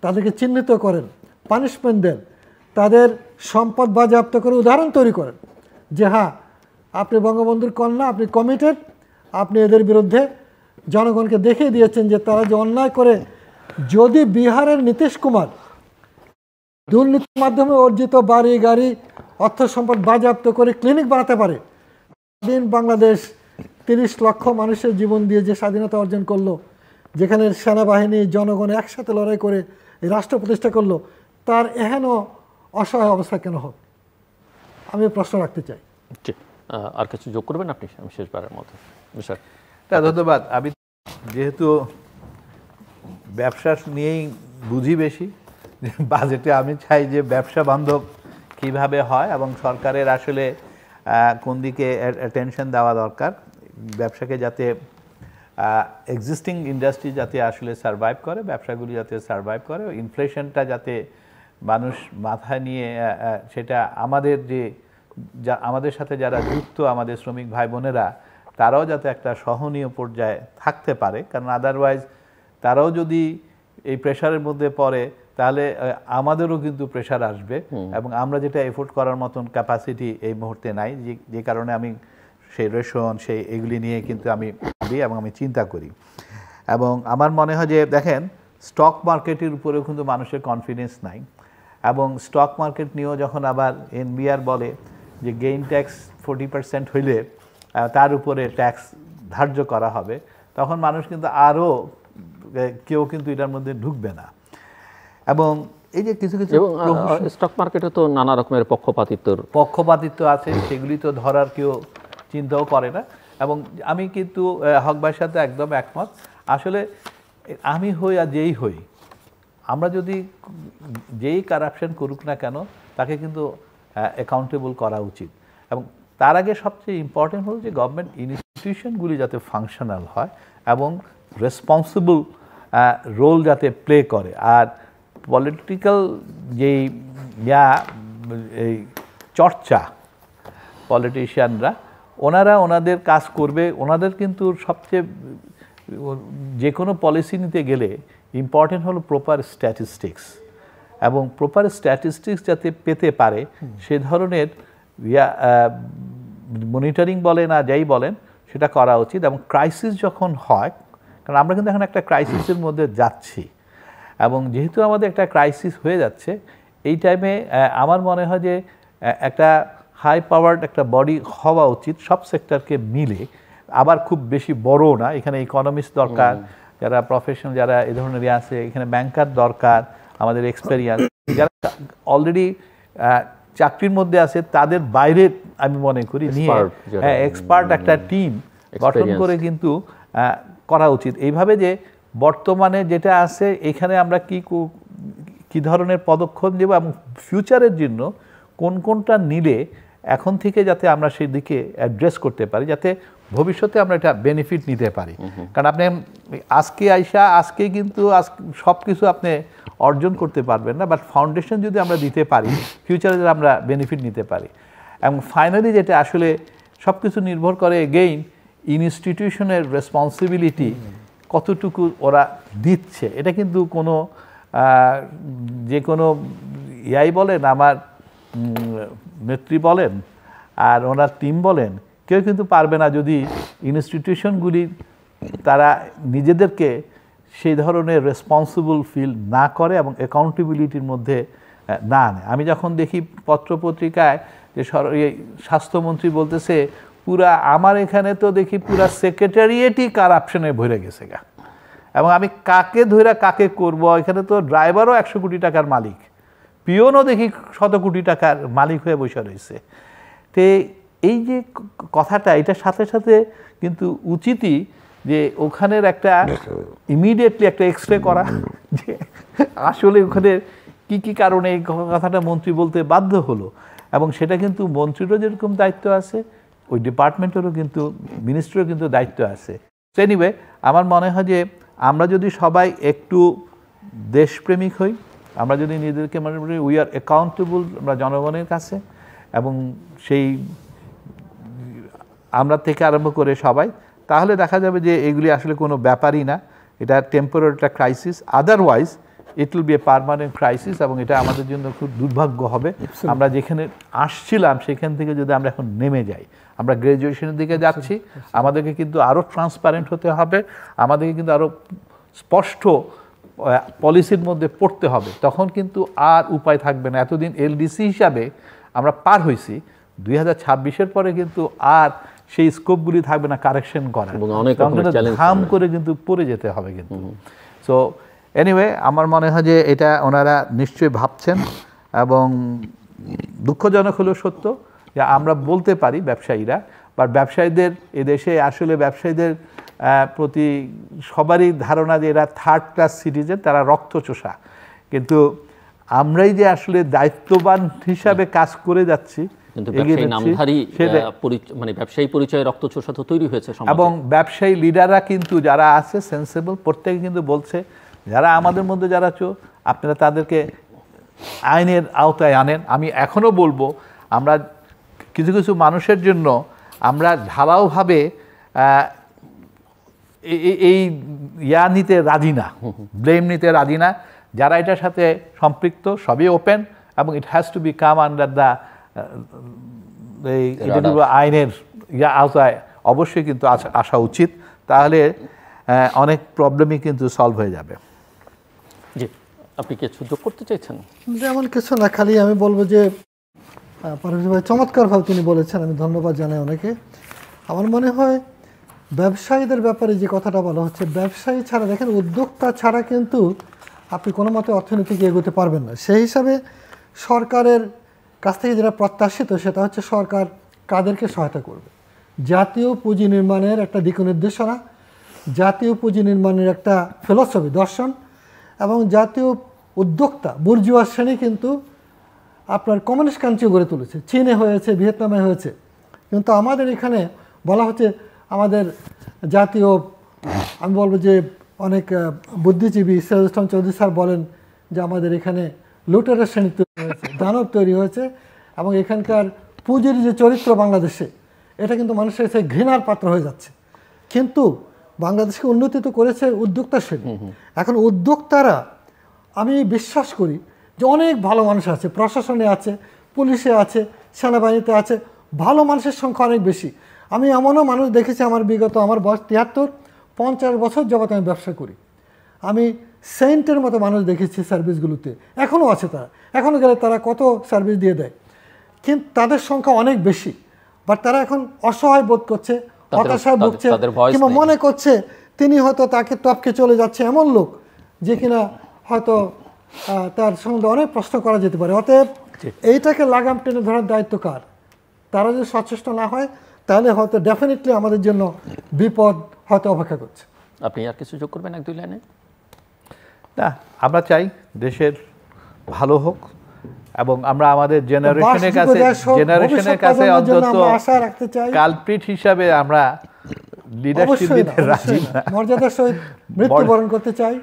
তাদেরকে চিহ্নিত করেন, পানিশমেন্ট দেন, তাদের সম্পদ বাজেয়াপ্ত করে উদাহরণ তৈরি করেন যে হ্যাঁ আপনি বঙ্গবন্ধুর কন্যা, আপনি কমিটেড, আপনি এদের বিরুদ্ধে জনগণকে দেখিয়ে দিয়েছেন যে তারা যে অন্যায় করে। যদি বিহারের নীতিশ কুমার দুর্নীতির মাধ্যমে অর্জিত বাড়ি গাড়ি অর্থ সম্পদ বাজেয়াপ্ত করে ক্লিনিক বানাতে পারে, স্বাধীন বাংলাদেশ 30 লক্ষ মানুষের জীবন দিয়ে যে স্বাধীনতা অর্জন করলো, যেখানে সেনাবাহিনী জনগণ একসাথে লড়াই করে এই রাষ্ট্র প্রতিষ্ঠা করলো, তার এহেন অসহায় অবস্থা কেন হবে? আমি প্রশ্ন রাখতে চাই। আর কিছু যোগ করবেন আপনি শেষবারের মতো? ধন্যবাদ। আমি যেহেতু ব্যবসা নিয়েই বুঝি বেশি, বাজেটে আমি চাই যে ব্যবসা বান্ধব কিভাবে হয় এবং সরকারের আসলে কোন দিকে অ্যাটেনশন দেওয়া দরকার, ব্যবসাকে যাতে এক্সিস্টিং ইন্ডাস্ট্রি যাতে আসলে সারভাইভ করে, ব্যবসাগুলি যাতে সারভাইভ করে, ইনফ্লেশনটা যাতে মানুষ মাথায় নিয়ে সেটা আমাদের আমাদের সাথে যারা যুক্ত আমাদের শ্রমিক ভাই বোনেরা তারাও যাতে একটা সহনীয় পর্যায়ে থাকতে পারে, কারণ আদারওয়াইজ তারাও যদি এই প্রেশারের মধ্যে পড়ে তাহলে আমাদেরও কিন্তু প্রেশার আসবে এবং আমরা যেটা এফোর্ড করার মতন ক্যাপাসিটি এই মুহূর্তে নাই, যে কারণে আমি সেই রেশন এগুলি নিয়ে কিন্তু আমি ভাবি এবং আমি চিন্তা করি। এবং আমার মনে হয় যে দেখেন স্টক মার্কেটের উপরেও কিন্তু মানুষের কনফিডেন্স নাই, এবং স্টক মার্কেট নিয়েও যখন আবার এনবিআর বলে যে গেইন ট্যাক্স 40% হইলে তার উপরে ট্যাক্স ধার্য করা হবে, তখন মানুষ কিন্তু আরও কেউ কিন্তু এটার মধ্যে ঢুকবে না। এবং এই যে কিছু কিছু স্টক মার্কেটে তো নানা রকমের পক্ষপাতিত্ব আছে, সেগুলি তো ধরার কেউ চিন্তাও করে না। এবং আমি কিন্তু হক ভাইয়ের সাথে একদম একমত। আসলে আমি হই আর যেই হই, আমরা যদি যেই কারাপশন করুক না কেন তাকে কিন্তু অ্যাকাউন্টেবল করা উচিত। এবং তার আগে সবচেয়ে ইম্পর্টেন্ট হল যে গভর্নমেন্ট ইনস্টিটিউশনগুলি যাতে ফাংশনাল হয় এবং রেসপন্সিবল রোল যাতে প্লে করে। আর পলিটিক্যাল যেই এই চর্চা, পলিটিশিয়ানরা ওনারা ওনাদের কাজ করবে, ওনাদের কিন্তু সবচেয়ে যে কোনো পলিসি নিতে গেলে ইম্পর্টেন্ট হলো প্রপার স্ট্যাটিস্টিক্স, এবং প্রপার স্ট্যাটিস্টিক্স যাতে পেতে পারে সে ধরনের মনিটরিং বলেন আর যাই বলেন সেটা করা উচিত। এবং ক্রাইসিস যখন হয়, কারণ আমরা কিন্তু এখন একটা ক্রাইসিসের মধ্যে যাচ্ছি, এবং যেহেতু আমাদের একটা ক্রাইসিস হয়ে যাচ্ছে এই টাইমে আমার মনে হয় যে একটা হাই পাওয়ার্ড একটা বডি হওয়া উচিত সব সেক্টরকে মিলে, আবার খুব বেশি বড়ও না। এখানে ইকোনমিস্ট দরকার, যারা প্রফেশনাল যারা এই ধরনের আছে, এখানে ব্যাংকার দরকার, আমাদের এক্সপেরিয়েন্স যারা অলরেডি চাকরির মধ্যে আছে তাদের বাইরে আমি মনে করি নিয়ে এক্সপার্ট একটা টিম গঠন করে কিন্তু করা উচিত। এইভাবে যে বর্তমানে যেটা আছে এখানে আমরা কি ধরনের পদক্ষেপ নেব এবং ফিউচারের জন্য কোনটা নিলে এখন থেকে যাতে আমরা সেই দিকে অ্যাড্রেস করতে পারি, যাতে ভবিষ্যতে আমরা এটা বেনিফিট নিতে পারি। কারণ আপনি আজকে কিন্তু সব কিছু আপনি অর্জন করতে পারবেন না, বাট ফাউন্ডেশন যদি আমরা দিতে পারি ফিউচারে আমরা বেনিফিট নিতে পারি। এবং ফাইনালি যেটা আসলে সব কিছু নির্ভর করে এগেইন ইনস্টিটিউশনের রেসপন্সিবিলিটি কতটুকু ওরা দিচ্ছে। এটা কিন্তু কোনো যে কোনো বলেন, আমার নেত্রী বলেন আর ওনার টিম বলেন, কেউ কিন্তু পারবে না যদি ইনস্টিটিউশনগুলি তারা নিজেদেরকে সেই ধরনের রেসপন্সিবল ফিল না করে এবং অ্যাকাউন্টেবিলিটির মধ্যে না আনে। আমি যখন দেখি পত্রপত্রিকায় যে স্বাস্থ্যমন্ত্রী বলতেছে পুরা আমার এখানে তো দেখি পুরা সেক্রেটারিয়েটই কারাপশনে ভরে গেছে গা, এবং আমি কাকে ধরে কাকে করব, এখানে তো ড্রাইভারও 100 কোটি টাকার মালিক, পিওনও দেখি 100 কোটি টাকার মালিক হয়ে বসে রয়েছে। তো এই যে কথাটা, এটার সাথে সাথে কিন্তু উচিতই যে ওখানের একটা ইমিডিয়েটলি একটা এক্সরে করা, যে আসলে ওখানে কি কি কারণে এই কথাটা মন্ত্রী বলতে বাধ্য হলো, এবং সেটা কিন্তু মন্ত্রীরও যেরকম দায়িত্ব আছে, ওই ডিপার্টমেন্টেরও কিন্তু, মিনিস্ট্রিরও কিন্তু দায়িত্ব আছে। তো এনিওয়ে, আমার মনে হয় যে আমরা যদি সবাই একটু দেশপ্রেমিক হই, আমরা যদি নিজেদেরকে মনে করি উই আর অ্যাকাউন্টেবল আমরা জনগণের কাছে, এবং সেই আমরা থেকে আরম্ভ করে সবাই, তাহলে দেখা যাবে যে এগুলি আসলে কোনো ব্যাপারই না, এটা টেম্পোরারি একটা crisis. Otherwise it will B a permanent crisis, এবং এটা আমাদের জন্য খুব দুর্ভাগ্য হবে। আমরা যেখানে আসছিলাম সেখান থেকে যদি আমরা এখন নেমে যাই, আমরা গ্র্যাজুয়েশনের দিকে যাচ্ছি, আমাদেরকে কিন্তু আরও ট্রান্সপারেন্ট হতে হবে, আমাদেরকে কিন্তু আরও স্পষ্ট পলিসির মধ্যে পড়তে হবে, তখন কিন্তু আর উপায় থাকবে না। এতদিন এলডিসি হিসাবে আমরা পার হয়েছি, 2026-এর পরে কিন্তু আর সেই স্কোপগুলি থাকবে না কারেকশন করা, ধাম করে কিন্তু পড়ে যেতে হবে কিন্তু। সো এনিওয়ে, আমার মনে হয় যে এটা ওনারা নিশ্চয়ই ভাবছেন, এবং দুঃখজনক হলেও সত্য যে আমরা বলতে পারি ব্যবসায়ীরা বা ব্যবসায়ীদের, এদেশে আসলে ব্যবসায়ীদের প্রতি সবারই ধারণা যে এরা থার্ড ক্লাস সিটিজেন, তারা রক্তচোষা, কিন্তু আমরাই যে আসলে দায়িত্ববান হিসাবে কাজ করে যাচ্ছি, কিন্তু ব্যবসায়ী নামধারী মানে ব্যবসায়ী পরিচয়ে রক্তচোষা তো তৈরি হয়েছে সমাজে। এবং ব্যবসায়ী লিডাররা কিন্তু যারা আছে সেন্সেবল, প্রত্যেকে কিন্তু বলছে যারা আমাদের মধ্যে যারা আপনারা তাদেরকে আইনের আওতায় আনেন। আমি এখনও বলবো, আমরা কিছু কিছু মানুষের জন্য আমরা ঢালাওভাবে এই নিতে রাজি না, ব্লেম নিতে রাজি না। যারা এটার সাথে সম্পৃক্ত সবই ওপেন, এবং it has to be come under the আইনের আওতায় অবশ্যই কিন্তু আসা উচিত, তাহলে অনেক প্রবলেমই কিন্তু সলভ হয়ে যাবে। জি, আপনি কিছু যোগ করতে চাইছেন? যেমন কিছু না, খালি আমি বলবো যে পারভেজ ভাই চমৎকারভাবে তিনি বলেছেন, আমি ধন্যবাদ জানাই অনেকে। আমার মনে হয় ব্যবসায়ীদের ব্যাপারে যে কথাটা বলা হচ্ছে, ব্যবসায়ী ছাড়া, দেখেন উদ্যোক্তা ছাড়া কিন্তু আপনি কোনো মতে অর্থনীতিকে এগোতে পারবেন না। সেই হিসাবে সরকারের কাছ থেকে যেটা প্রত্যাশিত সেটা হচ্ছে সরকার কাদেরকে সহায়তা করবে। জাতীয় পুঁজি নির্মাণের একটা দিক নির্দেশনা, জাতীয় পুঁজি নির্মাণের একটা ফিলসফি দর্শন, এবং জাতীয় উদ্যোক্তা বুর্জুয়া শ্রেণী কিন্তু আপনার কমিউনিস্ট কান্ট্রি গড়ে তুলেছে, চীনে হয়েছে, ভিয়েতনামে হয়েছে, কিন্তু আমাদের এখানে বলা হচ্ছে আমাদের জাতীয়, আমি বলবো যে অনেক বুদ্ধিজীবী সিরাজুল ইসলাম চৌধুরী স্যার বলেন যে আমাদের এখানে লুটেরা শ্রেণী তৈরি হয়েছে, দানব তৈরি হয়েছে, এবং এখানকার পুঁজির যে চরিত্র বাংলাদেশে, এটা কিন্তু মানুষের কাছে ঘৃণার পাত্র হয়ে যাচ্ছে। কিন্তু বাংলাদেশকে উন্নতি তো করেছে উদ্যোক্তা শ্রেণী। এখন উদ্যোক্তারা, আমি বিশ্বাস করি যে অনেক ভালো মানুষ আছে, প্রশাসনে আছে, পুলিশে আছে, সেনাবাহিনীতে আছে, ভালো মানুষের সংখ্যা অনেক বেশি। আমি এমনও মানুষ দেখেছি, আমার বিগত, আমার বয়স 73-50 বছর যাবত আমি ব্যবসা করি, আমি সেন্টের মতো মানুষ দেখেছি সার্ভিসগুলোতে, এখনও আছে তারা, এখনও গেলে তারা কত সার্ভিস দিয়ে দেয়, কিন্তু তাদের সংখ্যা অনেক বেশি। বাট তারা এখন অসহায় বোধ করছে, হতাশায় ভুগছে, কিংবা মনে করছে তিনি হয়তো তাকে টপকে চলে যাচ্ছে এমন লোক যে কিনা হয়তো তার সম্বন্ধে অনেক প্রশ্ন করা যেতে পারে। অতএব এইটাকে লাগাম টেনে ধরার দায়িত্ব কার? তারা যদি সচেষ্ট না হয় তাহলে হয়তো ডেফিনেটলি আমাদের জন্য বিপদ হয়তো অপেক্ষা করছে। আপনি আর কিছু যোগ করবেন 1-2 লাইনে? না, আমরা চাই দেশের ভালো হোক, এবং আমরা আমাদের জেনারেশনের কাছে অন্তত কালপ্রিট হিসাবে আমরা লিডারশিপ দিতে রাজি না, মর্যাদার সহিত মৃত্যুবরণ করতে চাই,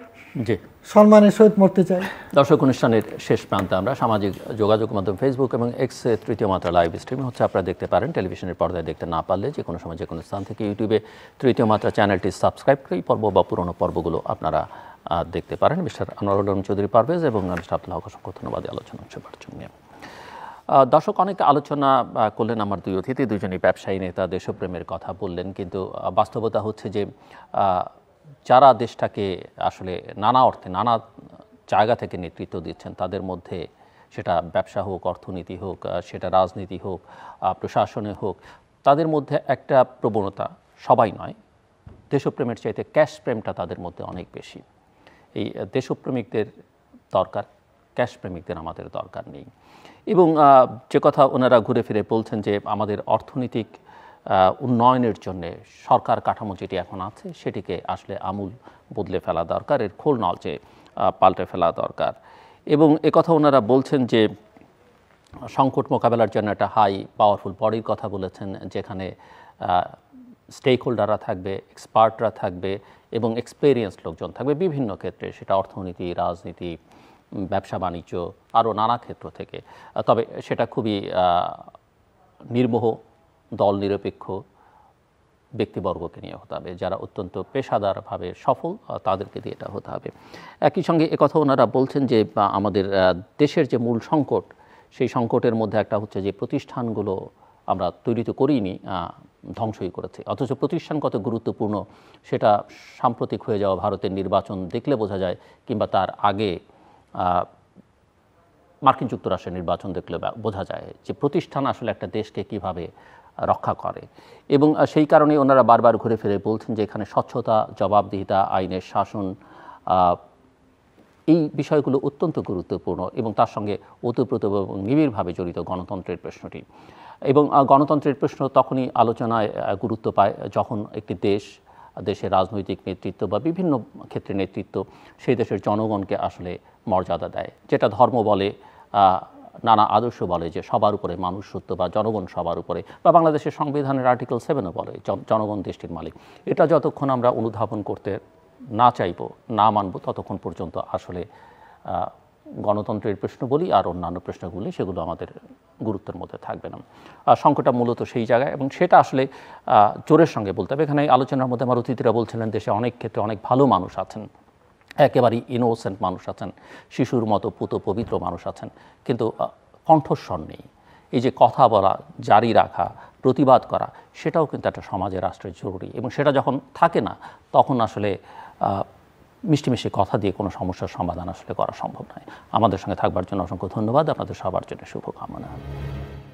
জি, সম্মানের সহিত মরতে চাই। দর্শক, অনুষ্ঠানের শেষ প্রান্তে আমরা সামাজিক যোগাযোগ মাধ্যম ফেসবুক এবং এক্সে তৃতীয় মাত্রা লাইভ স্ট্রিম হচ্ছে, আপনারা দেখতে পারেন। টেলিভিশনের পর্দায় দেখতে না পারলে যে কোনো সময় যে কোনো স্থান থেকে ইউটিউবে তৃতীয় মাত্রা চ্যানেলটি সাবস্ক্রাইব করে এই পর্ব বা পুরনো পর্বগুলো আপনারা দেখতে পারেন। মিস্টার আনোয়ারুল আলম চৌধুরী পারভেজ এবং মিস্টার আব্দুল হক, অসংখ্য ধন্যবাদ আলোচনা অংশগ্রহণের জন্য। দর্শক, অনেক আলোচনা করলেন আমার দুই অতিথি, দুজনই ব্যবসায়ী নেতা, দেশপ্রেমের কথা বললেন, কিন্তু বাস্তবতা হচ্ছে যে যারা দেশটাকে আসলে নানা অর্থে নানা জায়গা থেকে নেতৃত্ব দিচ্ছেন, তাদের মধ্যে সেটা ব্যবসা হোক, অর্থনীতি হোক, সেটা রাজনীতি হোক, প্রশাসনে হোক, তাদের মধ্যে একটা প্রবণতা, সবাই নয়, দেশপ্রেমের চাইতে ক্যাশ প্রেমটা তাদের মধ্যে অনেক বেশি। এই দেশপ্রেমিকদের দরকার, ক্যাশ প্রেমিকদের আমাদের দরকার নেই। এবং যে কথা ওনারা ঘুরে ফিরে বলছেন যে আমাদের অর্থনৈতিক উন্নয়নের জন্যে সরকার কাঠামো যেটি এখন আছে সেটিকে আসলে আমূল বদলে ফেলা দরকার, এর খোল নলচে পাল্টে ফেলা দরকার। এবং একথা ওনারা বলছেন যে সংকট মোকাবেলার জন্য একটা হাই পাওয়ারফুল বডির কথা বলেছেন, যেখানে স্টেক হোল্ডাররা থাকবে, এক্সপার্টরা থাকবে এবং এক্সপেরিয়েন্স লোকজন থাকবে বিভিন্ন ক্ষেত্রে, সেটা অর্থনীতি, রাজনীতি, ব্যবসা বাণিজ্য, আরও নানা ক্ষেত্র থেকে। তবে সেটা খুবই নির্মোহ, দল নিরপেক্ষ ব্যক্তিবর্গকে নিয়ে হতে হবে, যারা অত্যন্ত পেশাদারভাবে সফল, তাদেরকে দিয়ে এটা হতে হবে। একই সঙ্গে একথা ওনারা বলছেন যে আমাদের দেশের যে মূল সংকট, সেই সংকটের মধ্যে একটা হচ্ছে যে প্রতিষ্ঠানগুলো আমরা তৈরি তো করিনি, ধ্বংসই করেছে। অথচ প্রতিষ্ঠান কত গুরুত্বপূর্ণ সেটা সাম্প্রতিক হয়ে যাওয়া ভারতের নির্বাচন দেখলে বোঝা যায়, কিংবা তার আগে মার্কিন যুক্তরাষ্ট্রের নির্বাচন দেখলে বোঝা যায় যে প্রতিষ্ঠান আসলে একটা দেশকে কিভাবে রক্ষা করে। এবং সেই কারণে ওনারা বারবার ঘুরে ফিরে বলছেন যে এখানে স্বচ্ছতা, জবাবদিহিতা, আইনের শাসন, এই বিষয়গুলো অত্যন্ত গুরুত্বপূর্ণ এবং তার সঙ্গে ওতপ্রোত এবং নিবিড়ভাবে জড়িত গণতন্ত্রের প্রশ্নটি। এবং গণতন্ত্রের প্রশ্ন তখনই আলোচনায় গুরুত্ব পায় যখন একটি দেশের রাজনৈতিক নেতৃত্ব বা বিভিন্ন ক্ষেত্রে নেতৃত্ব সেই দেশের জনগণকে আসলে মর্যাদা দেয়, যেটা ধর্ম বলে, নানা আদর্শ বলে যে সবার উপরে মানুষ সত্য বা জনগণ সবার উপরে, বা বাংলাদেশের সংবিধানের আর্টিকেল 7ও বলে জনগণ দেশটির মালিক। এটা যতক্ষণ আমরা অনুধাবন করতে না চাইব, না মানব, ততক্ষণ পর্যন্ত আসলে গণতন্ত্রের প্রশ্ন বলি আর অন্যান্য প্রশ্নগুলি সেগুলো আমাদের গুরুত্বের মধ্যে থাকবে না। সংকটটা মূলত সেই জায়গায়, এবং সেটা আসলে জোরের সঙ্গে বলতে হবে। এখানে আলোচনার মধ্যে আমার অতিথিরা বলছিলেন দেশে অনেক ক্ষেত্রে অনেক ভালো মানুষ আছেন, একেবারেই ইনোসেন্ট মানুষ আছেন, শিশুর মতো পুত পবিত্র মানুষ আছেন, কিন্তু কণ্ঠস্বর নেই। এই যে কথা বলা, জারি রাখা, প্রতিবাদ করা, সেটাও কিন্তু একটা সমাজে, রাষ্ট্রের জরুরি। এবং সেটা যখন থাকে না, তখন আসলে মিষ্টি মিষ্টি কথা দিয়ে কোনো সমস্যার সমাধান আসলে করা সম্ভব নয়। আমাদের সঙ্গে থাকবার জন্য অসংখ্য ধন্যবাদ। আপনাদের সবার জন্য শুভকামনা।